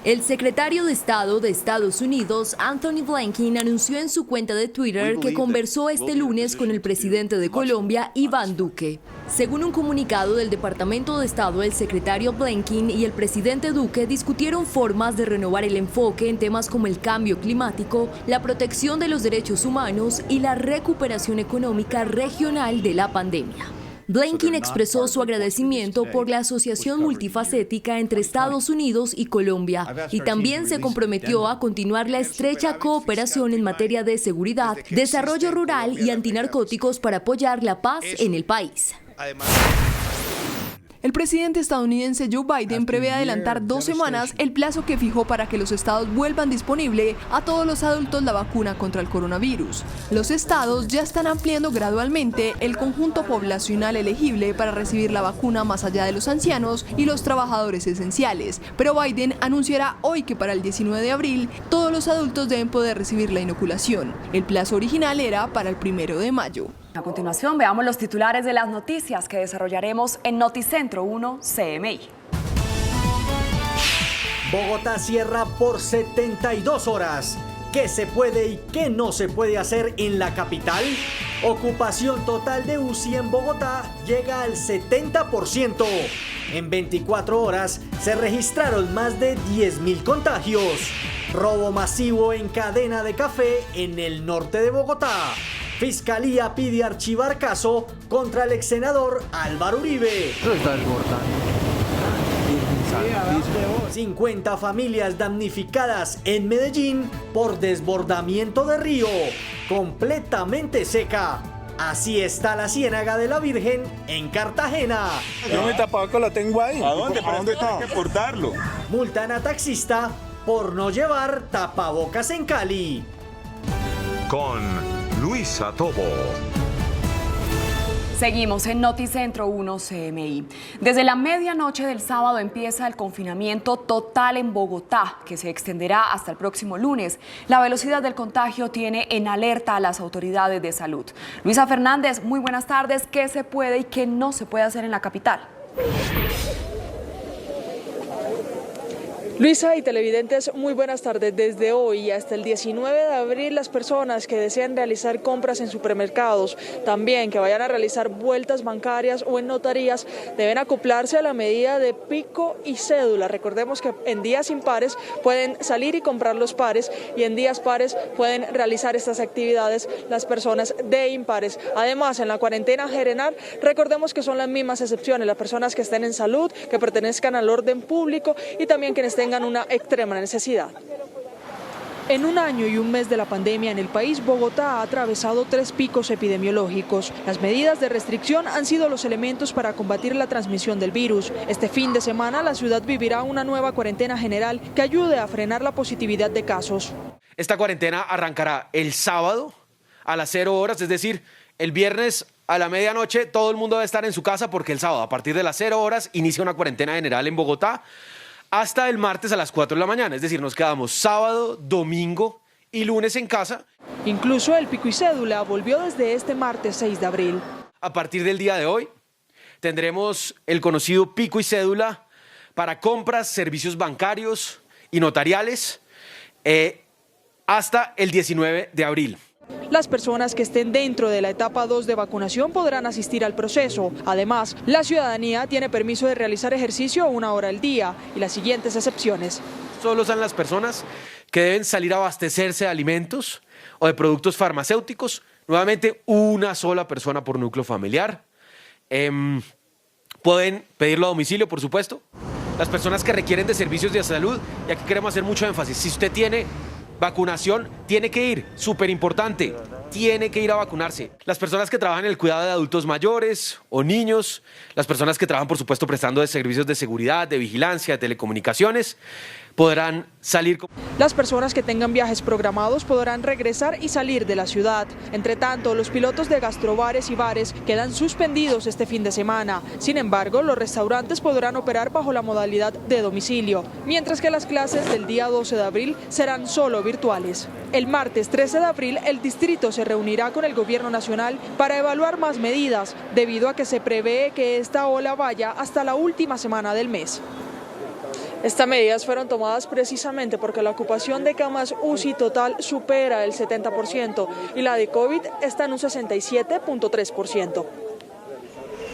El secretario de Estado de Estados Unidos, Anthony Blinken, anunció en su cuenta de Twitter que conversó este lunes con el presidente de Colombia, Iván Duque. Según un comunicado del Departamento de Estado, el secretario Blinken y el presidente Duque discutieron formas de renovar el enfoque en temas como el cambio climático, la protección de los derechos humanos y la recuperación económica regional de la pandemia. Blinken expresó su agradecimiento por la asociación multifacética entre Estados Unidos y Colombia y también se comprometió a continuar la estrecha cooperación en materia de seguridad, desarrollo rural y antinarcóticos para apoyar la paz en el país. El presidente estadounidense Joe Biden prevé adelantar 2 semanas el plazo que fijó para que los estados vuelvan disponible a todos los adultos la vacuna contra el coronavirus. Los estados ya están ampliando gradualmente el conjunto poblacional elegible para recibir la vacuna más allá de los ancianos y los trabajadores esenciales, pero Biden anunciará hoy que para el 19 de abril todos los adultos deben poder recibir la inoculación. El plazo original era para el 1 de mayo. A continuación, veamos los titulares de las noticias que desarrollaremos en Noticentro 1 CMI. Bogotá cierra por 72 horas. ¿Qué se puede y qué no se puede hacer en la capital? Ocupación total de UCI en Bogotá llega al 70%. En 24 horas se registraron más de 10.000 contagios. Robo masivo en cadena de café en el norte de Bogotá. Fiscalía pide archivar caso contra el exsenador Álvaro Uribe. Lo está desbordando. 50 familias damnificadas en Medellín por desbordamiento de río, completamente seca. Así está la Ciénaga de la Virgen en Cartagena. Yo mi tapaboca lo tengo ahí. ¿A dónde? ¿Para dónde está? Hay que portarlo. Multan a taxista por no llevar tapabocas en Cali. Con Luisa Tobo. Seguimos en Noticentro 1 CMI. Desde la medianoche del sábado empieza el confinamiento total en Bogotá, que se extenderá hasta el próximo lunes. La velocidad del contagio tiene en alerta a las autoridades de salud. Luisa Fernández, muy buenas tardes. ¿Qué se puede y qué no se puede hacer en la capital? Luisa y televidentes, muy buenas tardes. Desde hoy hasta el 19 de abril, las personas que deseen realizar compras en supermercados, también que vayan a realizar vueltas bancarias o en notarías, deben acoplarse a la medida de pico y cédula. Recordemos que en días impares pueden salir y comprar los pares y en días pares pueden realizar estas actividades las personas de impares. Además, en la cuarentena general, recordemos que son las mismas excepciones, las personas que estén en salud, que pertenezcan al orden público y también quienes tengan una extrema necesidad. En un año y un mes de la pandemia en el país, Bogotá ha atravesado 3 picos epidemiológicos. Las medidas de restricción han sido los elementos para combatir la transmisión del virus. Este fin de semana, la ciudad vivirá una nueva cuarentena general que ayude a frenar la positividad de casos. Esta cuarentena arrancará el sábado a las 0 horas, es decir, el viernes a la medianoche todo el mundo debe estar en su casa porque el sábado a partir de las 0 horas inicia una cuarentena general en Bogotá hasta el martes a las 4 de la mañana, es decir, nos quedamos sábado, domingo y lunes en casa. Incluso el pico y cédula volvió desde este martes 6 de abril. A partir del día de hoy tendremos el conocido pico y cédula para compras, servicios bancarios y notariales hasta el 19 de abril. Las personas que estén dentro de la etapa 2 de vacunación podrán asistir al proceso. Además, la ciudadanía tiene permiso de realizar ejercicio 1 hora al día y las siguientes excepciones. Solo son las personas que deben salir a abastecerse de alimentos o de productos farmacéuticos. Nuevamente, una sola persona por núcleo familiar. Pueden pedirlo a domicilio, por supuesto. Las personas que requieren de servicios de salud, y aquí queremos hacer mucho énfasis, si usted tiene vacunación, tiene que ir, súper importante, tiene que ir a vacunarse. Las personas que trabajan en el cuidado de adultos mayores o niños, las personas que trabajan, por supuesto, prestando servicios de seguridad, de vigilancia, de telecomunicaciones, podrán salir. Las personas que tengan viajes programados podrán regresar y salir de la ciudad. Entre tanto, los pilotos de gastrobares y bares quedan suspendidos este fin de semana. Sin embargo, los restaurantes podrán operar bajo la modalidad de domicilio, mientras que las clases del día 12 de abril serán solo virtuales. El martes 13 de abril, el distrito se reunirá con el gobierno nacional para evaluar más medidas, debido a que se prevé que esta ola vaya hasta la última semana del mes. Estas medidas fueron tomadas precisamente porque la ocupación de camas UCI total supera el 70% y la de COVID está en un 67.3%.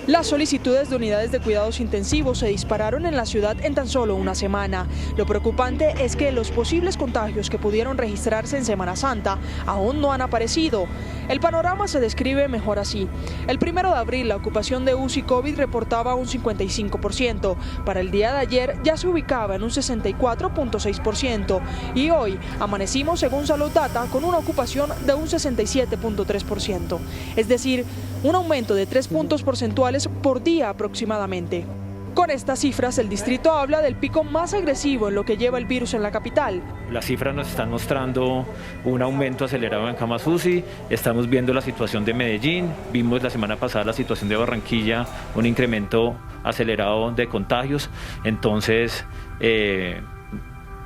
Las solicitudes de unidades de cuidados intensivos se dispararon en la ciudad en tan solo una semana. Lo preocupante es que los posibles contagios que pudieron registrarse en Semana Santa aún no han aparecido. El panorama se describe mejor así. El 1 de abril la ocupación de UCI COVID reportaba un 55%. Para el día de ayer ya se ubicaba en un 64.6% y hoy amanecimos, según Salud Data, con una ocupación de un 67.3%. Es decir, un aumento de 3 puntos porcentuales por día aproximadamente. Con estas cifras, el distrito habla del pico más agresivo en lo que lleva el virus en la capital. Las cifras nos están mostrando un aumento acelerado en camas UCI, estamos viendo la situación de Medellín, vimos la semana pasada la situación de Barranquilla, un incremento acelerado de contagios, entonces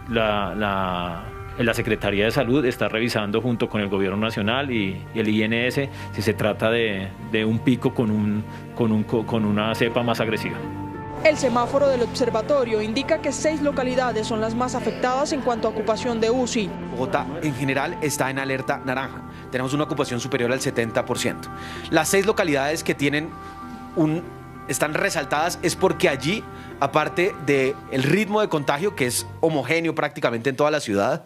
la Secretaría de Salud está revisando junto con el Gobierno Nacional y el INS si se trata de un pico con una cepa más agresiva. El semáforo del observatorio indica que 6 localidades son las más afectadas en cuanto a ocupación de UCI. Bogotá en general está en alerta naranja. Tenemos una ocupación superior al 70%. Las 6 localidades que están resaltadas es porque allí, aparte del ritmo de contagio, que es homogéneo prácticamente en toda la ciudad,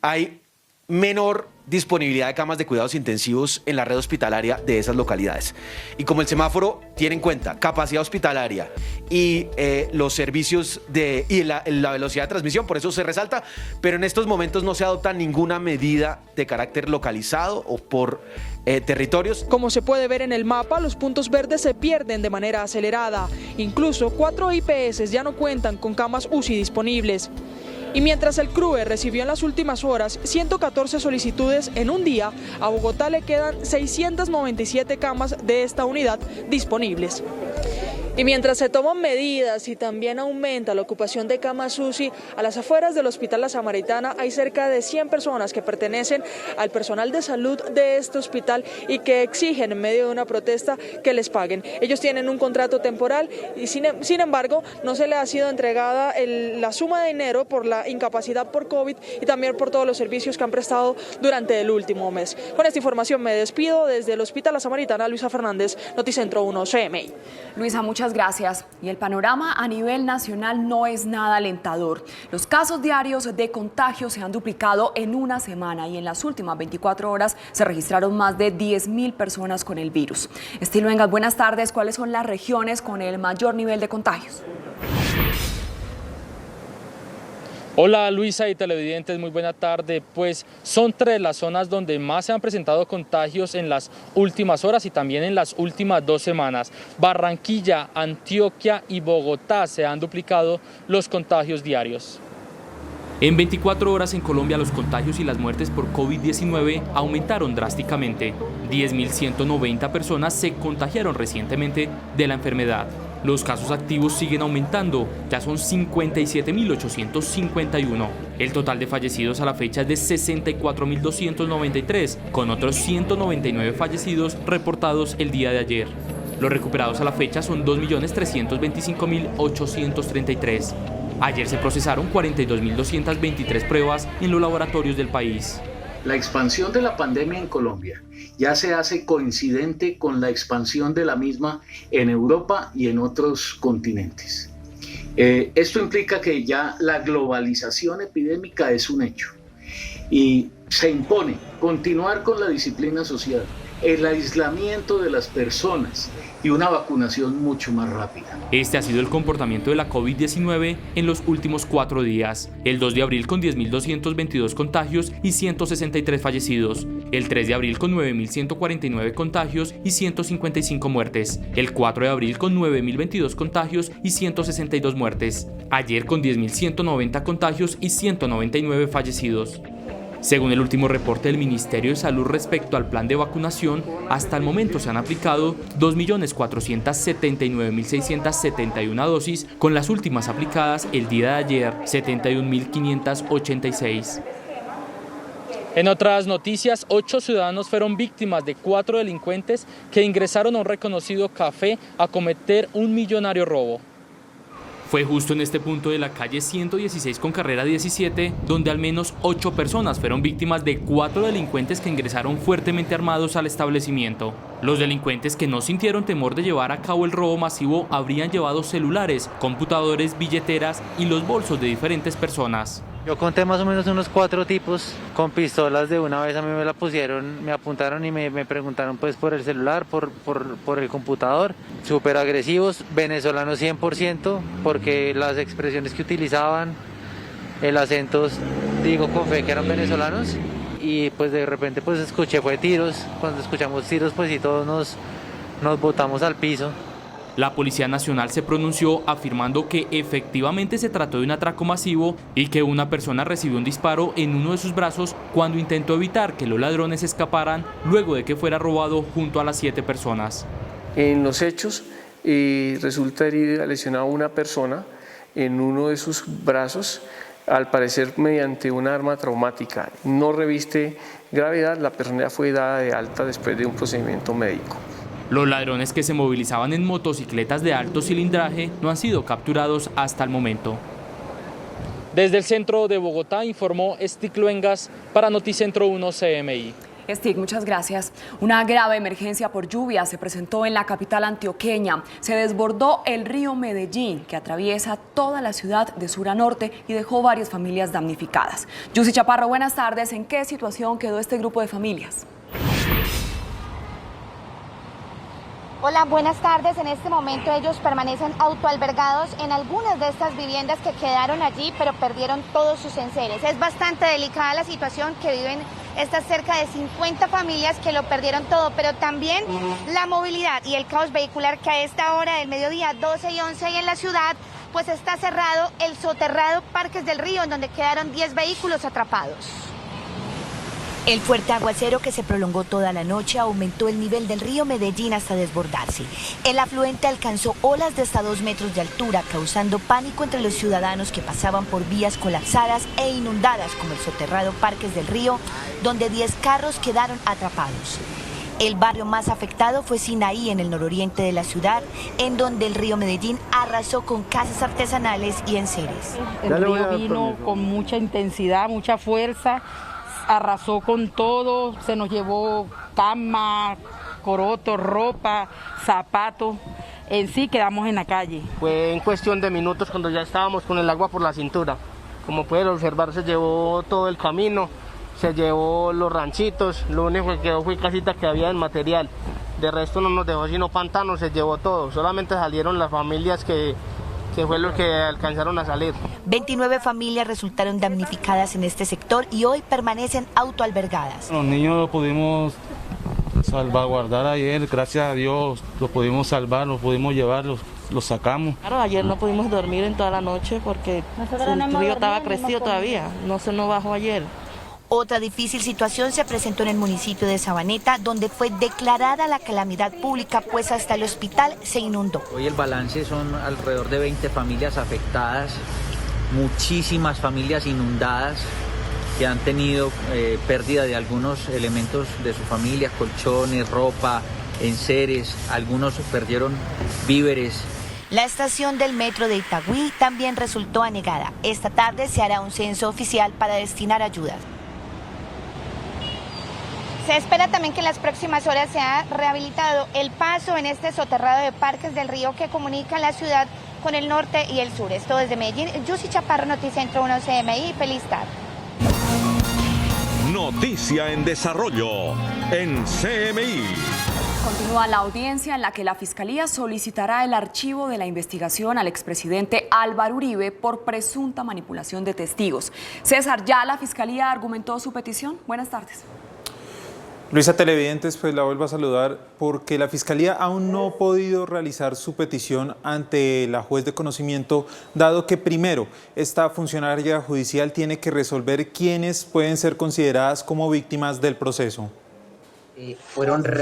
hay menor disponibilidad de camas de cuidados intensivos en la red hospitalaria de esas localidades. Y como el semáforo tiene en cuenta capacidad hospitalaria y los servicios y la velocidad de transmisión, por eso se resalta, pero en estos momentos no se adopta ninguna medida de carácter localizado o por territorios. Como se puede ver en el mapa, los puntos verdes se pierden de manera acelerada. Incluso 4 IPS ya no cuentan con camas UCI disponibles. Y mientras el CRUE recibió en las últimas horas 114 solicitudes en un día, a Bogotá le quedan 697 camas de esta unidad disponibles. Y mientras se toman medidas y también aumenta la ocupación de camas UCI, a las afueras del Hospital La Samaritana hay cerca de 100 personas que pertenecen al personal de salud de este hospital y que exigen en medio de una protesta que les paguen. Ellos tienen un contrato temporal y sin embargo no se les ha sido entregada la suma de dinero por la incapacidad por COVID y también por todos los servicios que han prestado durante el último mes. Con esta información me despido desde el Hospital La Samaritana. Luisa Fernández, Noticentro 1 CMI. Luisa, muchas gracias. Y el panorama a nivel nacional no es nada alentador. Los casos diarios de contagio se han duplicado en una semana y en las últimas 24 horas se registraron más de 10.000 personas con el virus. Estilo Engas, buenas tardes. ¿Cuáles son las regiones con el mayor nivel de contagios? Hola Luisa y televidentes, muy buena tarde. Pues son 3 las zonas donde más se han presentado contagios en las últimas horas y también en las últimas 2 semanas. Barranquilla, Antioquia y Bogotá se han duplicado los contagios diarios. En 24 horas en Colombia los contagios y las muertes por COVID-19 aumentaron drásticamente. 10.190 personas se contagiaron recientemente de la enfermedad. Los casos activos siguen aumentando, ya son 57.851. El total de fallecidos a la fecha es de 64.293, con otros 199 fallecidos reportados el día de ayer. Los recuperados a la fecha son 2.325.833. Ayer se procesaron 42.223 pruebas en los laboratorios del país. La expansión de la pandemia en Colombia ya se hace coincidente con la expansión de la misma en Europa y en otros continentes. Esto implica que ya la globalización epidémica es un hecho y se impone continuar con la disciplina social, el aislamiento de las personas y una vacunación mucho más rápida. Este ha sido el comportamiento de la COVID-19 en los últimos 4 días. El 2 de abril con 10.222 contagios y 163 fallecidos. El 3 de abril con 9.149 contagios y 155 muertes. El 4 de abril con 9.022 contagios y 162 muertes. Ayer con 10.190 contagios y 199 fallecidos. Según el último reporte del Ministerio de Salud respecto al plan de vacunación, hasta el momento se han aplicado 2.479.671 dosis, con las últimas aplicadas el día de ayer, 71.586. En otras noticias, 8 ciudadanos fueron víctimas de 4 delincuentes que ingresaron a un reconocido café a cometer un millonario robo. Fue justo en este punto de la calle 116 con carrera 17, donde al menos 8 personas fueron víctimas de 4 delincuentes que ingresaron fuertemente armados al establecimiento. Los delincuentes, que no sintieron temor de llevar a cabo el robo masivo, habrían llevado celulares, computadores, billeteras y los bolsos de diferentes personas. Yo conté más o menos unos 4 tipos con pistolas. De una vez a mí me la pusieron, me apuntaron y me preguntaron pues por el celular, por el computador. Súper agresivos, venezolanos 100%, porque las expresiones que utilizaban, el acento, digo con fe que eran venezolanos. Y pues de repente pues escuché fue tiros. Cuando escuchamos tiros pues y todos nos botamos al piso. La Policía Nacional se pronunció afirmando que efectivamente se trató de un atraco masivo y que una persona recibió un disparo en uno de sus brazos cuando intentó evitar que los ladrones escaparan luego de que fuera robado junto a las 7 personas. En los hechos resulta herida, lesionada una persona en uno de sus brazos, al parecer mediante un arma traumática. No reviste gravedad, la persona fue dada de alta después de un procedimiento médico. Los ladrones, que se movilizaban en motocicletas de alto cilindraje, no han sido capturados hasta el momento. Desde el centro de Bogotá informó Estilo Engas para Noticentro 1 CMI. Stig, muchas gracias. Una grave emergencia por lluvia se presentó en la capital antioqueña. Se desbordó el río Medellín, que atraviesa toda la ciudad de sur a norte y dejó varias familias damnificadas. Yusi Chaparro, buenas tardes. ¿En qué situación quedó este grupo de familias? Hola, buenas tardes. En este momento ellos permanecen autoalbergados en algunas de estas viviendas que quedaron allí, pero perdieron todos sus enseres. Es bastante delicada la situación que viven estas cerca de 50 familias que lo perdieron todo, pero también la movilidad y el caos vehicular que a esta hora del mediodía, 12 y 11 en la ciudad, pues está cerrado el soterrado Parques del Río, en donde quedaron 10 vehículos atrapados. El fuerte aguacero que se prolongó toda la noche aumentó el nivel del río Medellín hasta desbordarse. El afluente alcanzó olas de hasta 2 metros de altura, causando pánico entre los ciudadanos que pasaban por vías colapsadas e inundadas, como el soterrado Parques del Río, donde 10 carros quedaron atrapados. El barrio más afectado fue Sinaí, en el nororiente de la ciudad, en donde el río Medellín arrasó con casas artesanales y enseres. El río vino con mucha intensidad, mucha fuerza. Arrasó con todo, se nos llevó cama, corotos, ropa, zapatos. En sí quedamos en la calle. Fue en cuestión de minutos cuando ya estábamos con el agua por la cintura. Como pueden observar, se llevó todo el camino, se llevó los ranchitos, lo único que quedó fue casita que había en material. De resto no nos dejó sino pantanos, se llevó todo. Solamente salieron las familias que fue lo que alcanzaron a salir. 29 familias resultaron damnificadas en este sector y hoy permanecen autoalbergadas. Los niños los pudimos salvaguardar ayer, gracias a Dios, los pudimos salvar, los pudimos llevar, los sacamos. Claro, ayer no pudimos dormir en toda la noche porque el río estaba crecido todavía, no se nos bajó ayer. Otra difícil situación se presentó en el municipio de Sabaneta, donde fue declarada la calamidad pública, pues hasta el hospital se inundó. Hoy el balance son alrededor de 20 familias afectadas, muchísimas familias inundadas que han tenido pérdida de algunos elementos de su familia, colchones, ropa, enseres, algunos perdieron víveres. La estación del metro de Itagüí también resultó anegada. Esta tarde se hará un censo oficial para destinar ayudas. Se espera también que en las próximas horas sea rehabilitado el paso en este soterrado de Parques del Río que comunica la ciudad con el norte y el sur. Esto desde Medellín. Yusi Chaparro, Noticentro 1 CMI. Feliz tarde. Noticia en desarrollo en CMI. Continúa la audiencia en la que la Fiscalía solicitará el archivo de la investigación al expresidente Álvaro Uribe por presunta manipulación de testigos. César, ¿ya la Fiscalía argumentó su petición? Buenas tardes. Luisa, televidentes, pues la vuelvo a saludar porque la Fiscalía aún no ha podido realizar su petición ante la juez de conocimiento, dado que primero esta funcionaria judicial tiene que resolver quiénes pueden ser consideradas como víctimas del proceso.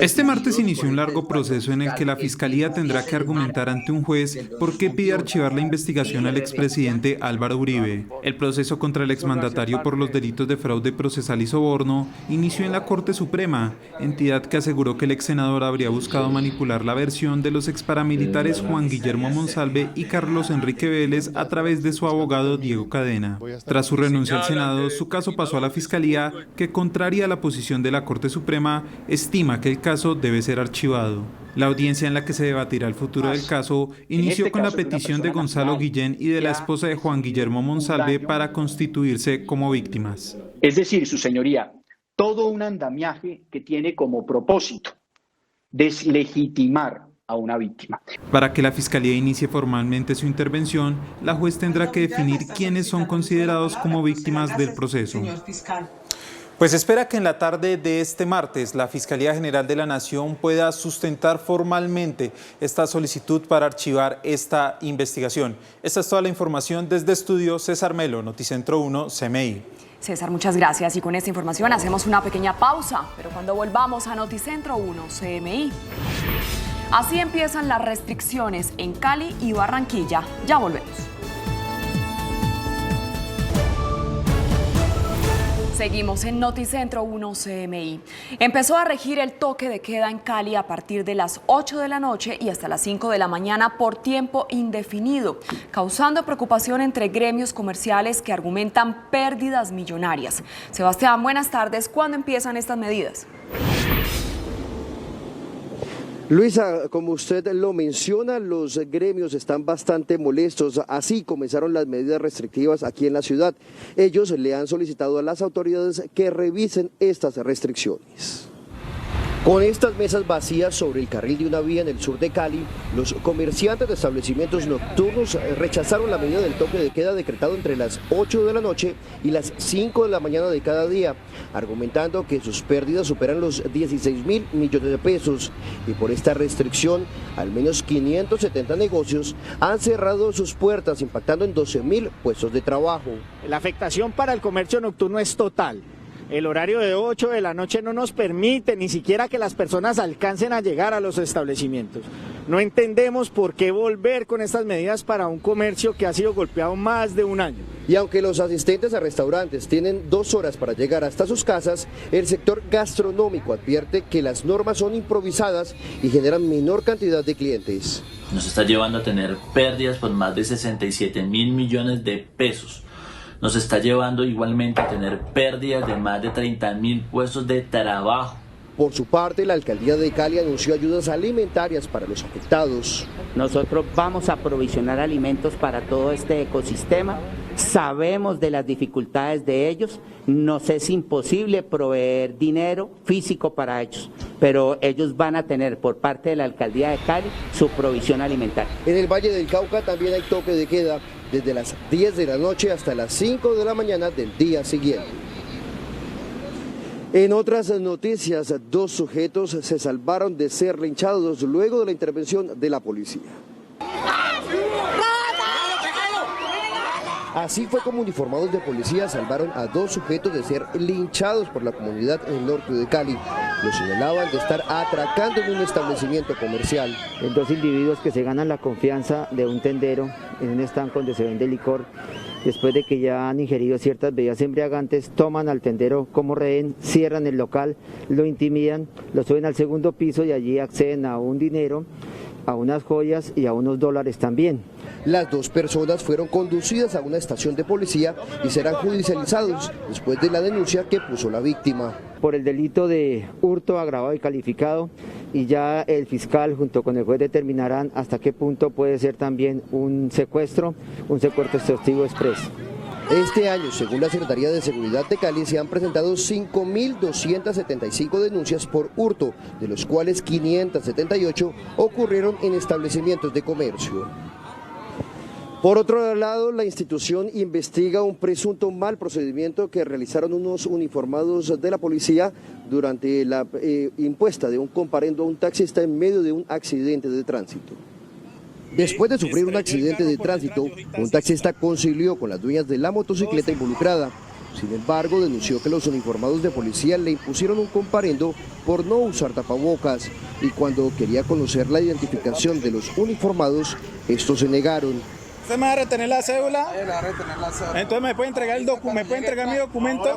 Este martes inició un largo proceso en el que la Fiscalía tendrá que argumentar ante un juez por qué pide archivar la investigación al expresidente Álvaro Uribe. El proceso contra el exmandatario por los delitos de fraude procesal y soborno inició en la Corte Suprema, entidad que aseguró que el ex senador habría buscado manipular la versión de los exparamilitares Juan Guillermo Monsalve y Carlos Enrique Vélez a través de su abogado Diego Cadena. Tras su renuncia al Senado, su caso pasó a la Fiscalía, que, contraria a la posición de la Corte Suprema, estima que el caso debe ser archivado. La audiencia en la que se debatirá el futuro del caso inició con la petición de Gonzalo Guillén y de la esposa de Juan Guillermo Monsalve para constituirse como víctimas. Es decir, su señoría, todo un andamiaje que tiene como propósito deslegitimar a una víctima. Para que la Fiscalía inicie formalmente su intervención, la juez tendrá que definir quiénes son considerados como víctimas del proceso. Pues espera que en la tarde de este martes la Fiscalía General de la Nación pueda sustentar formalmente esta solicitud para archivar esta investigación. Esta es toda la información desde Estudio César Melo, Noticentro 1 CMI. César, muchas gracias. Y con esta información hacemos una pequeña pausa, pero cuando volvamos a Noticentro 1 CMI. Así empiezan las restricciones en Cali y Barranquilla. Ya volvemos. Seguimos en Noticentro 1 CMI. Empezó a regir el toque de queda en Cali a partir de las 8 de la noche y hasta las 5 de la mañana por tiempo indefinido, causando preocupación entre gremios comerciales que argumentan pérdidas millonarias. Sebastián, buenas tardes. ¿Cuándo empiezan estas medidas? Luisa, como usted lo menciona, los gremios están bastante molestos. Así comenzaron las medidas restrictivas aquí en la ciudad. Ellos le han solicitado a las autoridades que revisen estas restricciones. Con estas mesas vacías sobre el carril de una vía en el sur de Cali, los comerciantes de establecimientos nocturnos rechazaron la medida del toque de queda decretado entre las 8 de la noche y las 5 de la mañana de cada día, argumentando que sus pérdidas superan los 16.000 millones de pesos. Y por esta restricción, al menos 570 negocios han cerrado sus puertas, impactando en 12.000 puestos de trabajo. La afectación para el comercio nocturno es total. El horario de 8 de la noche no nos permite ni siquiera que las personas alcancen a llegar a los establecimientos. No entendemos por qué volver con estas medidas para un comercio que ha sido golpeado más de un año. Y aunque los asistentes a restaurantes tienen 2 horas para llegar hasta sus casas, el sector gastronómico advierte que las normas son improvisadas y generan menor cantidad de clientes. Nos está llevando a tener pérdidas por más de 67.000 millones de pesos. Nos está llevando igualmente a tener pérdidas de más de 30.000 puestos de trabajo. Por su parte, la alcaldía de Cali anunció ayudas alimentarias para los afectados. Nosotros vamos a aprovisionar alimentos para todo este ecosistema. Sabemos de las dificultades de ellos. Nos es imposible proveer dinero físico para ellos, pero ellos van a tener por parte de la alcaldía de Cali su provisión alimentaria. En el Valle del Cauca también hay toque de queda desde las 10 de la noche hasta las 5 de la mañana del día siguiente. En otras noticias, 2 sujetos se salvaron de ser linchados luego de la intervención de la policía. Así fue como uniformados de policía salvaron a 2 sujetos de ser linchados por la comunidad en el norte de Cali. Los señalaban de estar atracando en un establecimiento comercial. 2 individuos que se ganan la confianza de un tendero en un estanco donde se vende licor, después de que ya han ingerido ciertas bebidas embriagantes, toman al tendero como rehén, cierran el local, lo intimidan, lo suben al 2º piso y allí acceden a un dinero, a unas joyas y a unos dólares también. Las 2 personas fueron conducidas a una estación de policía y serán judicializados después de la denuncia que puso la víctima. Por el delito de hurto agravado y calificado, y ya el fiscal junto con el juez determinarán hasta qué punto puede ser también un secuestro exhaustivo expreso. Este año, según la Secretaría de Seguridad de Cali, se han presentado 5.275 denuncias por hurto, de los cuales 578 ocurrieron en establecimientos de comercio. Por otro lado, la institución investiga un presunto mal procedimiento que realizaron unos uniformados de la policía durante la impuesta de un comparendo a un taxista en medio de un accidente de tránsito. Después de sufrir un accidente de tránsito, un taxista concilió con las dueñas de la motocicleta involucrada. Sin embargo, denunció que los uniformados de policía le impusieron un comparendo por no usar tapabocas, y cuando quería conocer la identificación de los uniformados, estos se negaron. ¿Usted me va a retener la cédula? Sí, le va a retener la cédula. Entonces me puede entregar el documento, me puede entregar mi documento.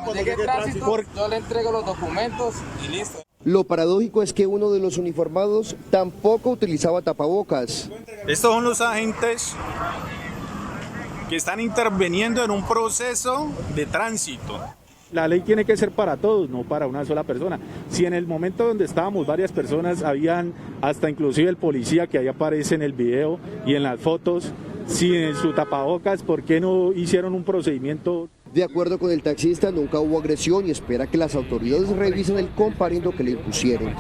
Yo le entrego los documentos y listo. Lo paradójico es que uno de los uniformados tampoco utilizaba tapabocas. Estos son los agentes que están interviniendo en un proceso de tránsito. La ley tiene que ser para todos, no para una sola persona. Si en el momento donde estábamos varias personas, habían hasta inclusive el policía que ahí aparece en el video y en las fotos, sin su tapabocas, ¿por qué no hicieron un procedimiento? De acuerdo con el taxista, nunca hubo agresión y espera que las autoridades revisen el comparendo que le impusieron.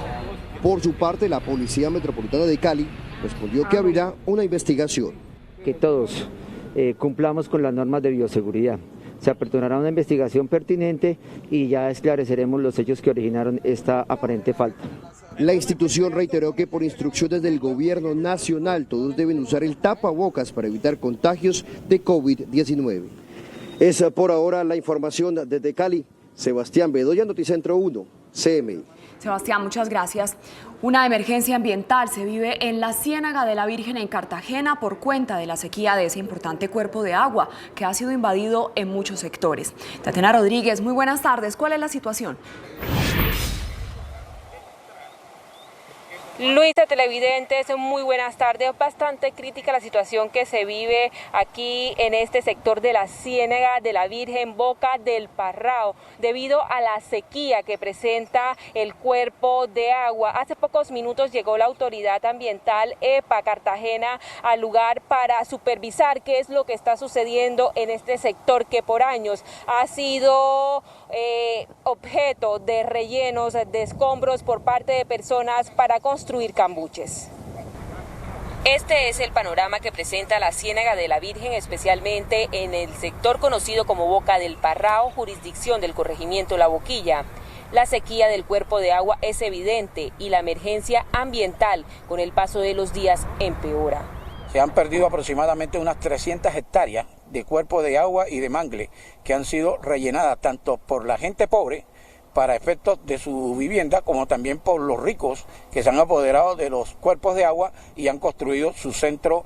Por su parte, la Policía Metropolitana de Cali respondió que abrirá una investigación. Que todos cumplamos con las normas de bioseguridad. Se aperturará una investigación pertinente y ya esclareceremos los hechos que originaron esta aparente falta. La institución reiteró que por instrucciones del gobierno nacional todos deben usar el tapabocas para evitar contagios de COVID-19. Es por ahora la información desde Cali. Sebastián Bedoya, Noticentro 1, CMI. Sebastián, muchas gracias. Una emergencia ambiental se vive en la Ciénaga de la Virgen en Cartagena por cuenta de la sequía de ese importante cuerpo de agua que ha sido invadido en muchos sectores. Tatiana Rodríguez, muy buenas tardes. ¿Cuál es la situación? Luisa, televidentes, muy buenas tardes. Bastante crítica la situación que se vive aquí en este sector de la Ciénaga de la Virgen, Boca del Parrao, debido a la sequía que presenta el cuerpo de agua. Hace pocos minutos llegó la autoridad ambiental EPA Cartagena al lugar para supervisar qué es lo que está sucediendo en este sector que por años ha sido objeto de rellenos, de escombros por parte de personas para construir cambuches. Este es el panorama que presenta la Ciénaga de la Virgen, especialmente en el sector conocido como Boca del Parrao, jurisdicción del corregimiento La Boquilla. La sequía del cuerpo de agua es evidente y la emergencia ambiental con el paso de los días empeora. Se han perdido aproximadamente unas 300 hectáreas de cuerpo de agua y de mangle que han sido rellenadas tanto por la gente pobre para efectos de su vivienda como también por los ricos que se han apoderado de los cuerpos de agua y han construido su centro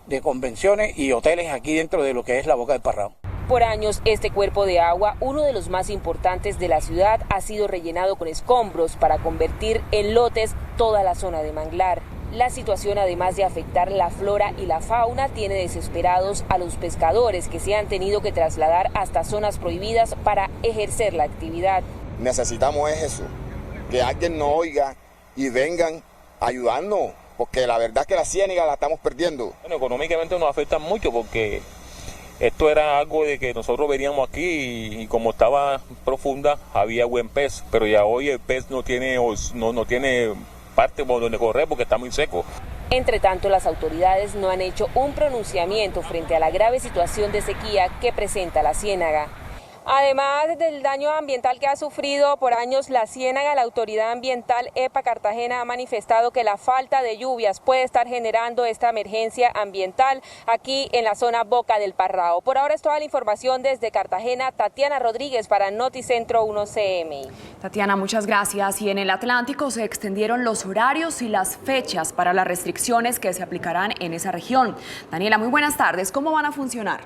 de convenciones y hoteles aquí dentro de lo que es la Boca del Parrao. Por años, este cuerpo de agua, uno de los más importantes de la ciudad, ha sido rellenado con escombros para convertir en lotes toda la zona de manglar. La situación, además de afectar la flora y la fauna, tiene desesperados a los pescadores que se han tenido que trasladar hasta zonas prohibidas para ejercer la actividad. Necesitamos eso, que alguien nos oiga y vengan a ayudarnos, porque la verdad es que la ciénaga la estamos perdiendo. Bueno, económicamente nos afecta mucho porque esto era algo de que nosotros veníamos aquí y como estaba profunda había buen pez, pero ya hoy el pez no tiene parte por donde correr porque está muy seco. Entre tanto, las autoridades no han hecho un pronunciamiento frente a la grave situación de sequía que presenta la Ciénaga. Además del daño ambiental que ha sufrido por años la Ciénaga, la autoridad ambiental EPA Cartagena ha manifestado que la falta de lluvias puede estar generando esta emergencia ambiental aquí en la zona Boca del Parrao. Por ahora es toda la información desde Cartagena. Tatiana Rodríguez para Noticentro 1 CMI. Tatiana, muchas gracias. Y en el Atlántico se extendieron los horarios y las fechas para las restricciones que se aplicarán en esa región. Daniela, muy buenas tardes. ¿Cómo van a funcionar?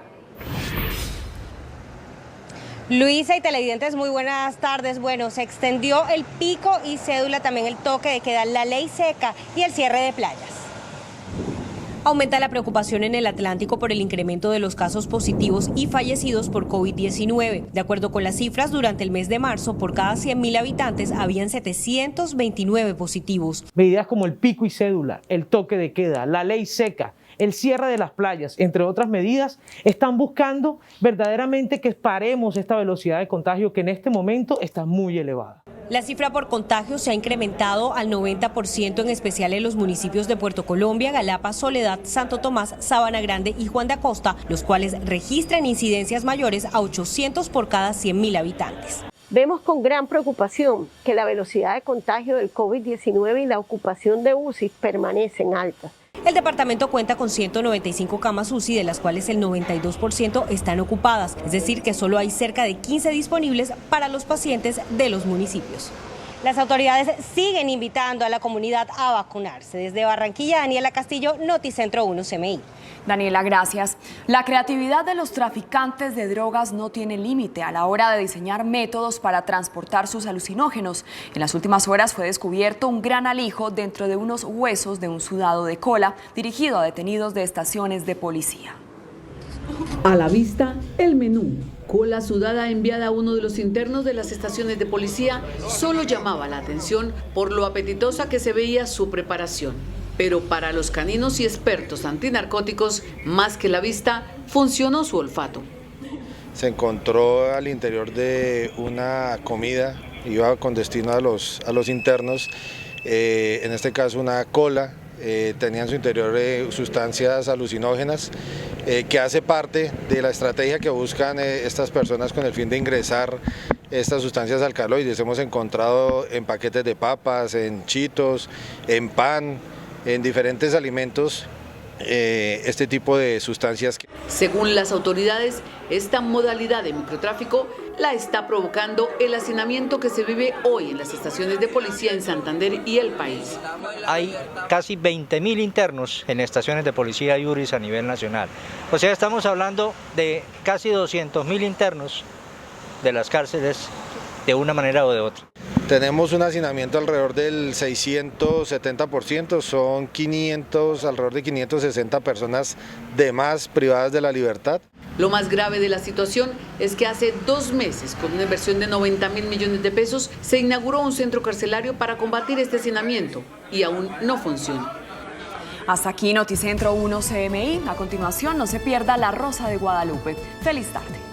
Luisa y televidentes, muy buenas tardes. Bueno, se extendió el pico y cédula, también el toque de queda, la ley seca y el cierre de playas. Aumenta la preocupación en el Atlántico por el incremento de los casos positivos y fallecidos por COVID-19. De acuerdo con las cifras, durante el mes de marzo, por cada 100.000 habitantes, habían 729 positivos. Medidas como el pico y cédula, el toque de queda, la ley seca, el cierre de las playas, entre otras medidas, están buscando verdaderamente que paremos esta velocidad de contagio que en este momento está muy elevada. La cifra por contagio se ha incrementado al 90%, en especial en los municipios de Puerto Colombia, Galapa, Soledad, Santo Tomás, Sabana Grande y Juan de Acosta, los cuales registran incidencias mayores a 800 por cada 100.000 habitantes. Vemos con gran preocupación que la velocidad de contagio del COVID-19 y la ocupación de UCI permanecen altas. El departamento cuenta con 195 camas UCI, de las cuales el 92% están ocupadas, es decir, que solo hay cerca de 15 disponibles para los pacientes de los municipios. Las autoridades siguen invitando a la comunidad a vacunarse. Desde Barranquilla, Daniela Castillo, Noticentro 1 CMI. Daniela, gracias. La creatividad de los traficantes de drogas no tiene límite a la hora de diseñar métodos para transportar sus alucinógenos. En las últimas horas fue descubierto un gran alijo dentro de unos huesos de un sudado de cola dirigido a detenidos de estaciones de policía. A la vista, el menú. Cola sudada enviada a uno de los internos de las estaciones de policía solo llamaba la atención por lo apetitosa que se veía su preparación. Pero para los caninos y expertos antinarcóticos, más que la vista, funcionó su olfato. Se encontró al interior de una comida, iba con destino a los internos, en este caso una cola. Tenía en su interior sustancias alucinógenas que hace parte de la estrategia que buscan estas personas con el fin de ingresar estas sustancias alcaloides. Hemos encontrado en paquetes de papas, en chitos, en pan, en diferentes alimentos este tipo de sustancias. Según las autoridades, esta modalidad de microtráfico la está provocando el hacinamiento que se vive hoy en las estaciones de policía en Santander y el país. Hay casi 20.000 internos en estaciones de policía y URIs a nivel nacional. O sea, estamos hablando de casi 200.000 internos de las cárceles de una manera o de otra. Tenemos un hacinamiento alrededor del 670%, son alrededor de 560 personas de más privadas de la libertad. Lo más grave de la situación es que hace 2 meses, con una inversión de 90.000 millones de pesos, se inauguró un centro carcelario para combatir este hacinamiento y aún no funciona. Hasta aquí Noticentro 1 CMI. A continuación, no se pierda La Rosa de Guadalupe. Feliz tarde.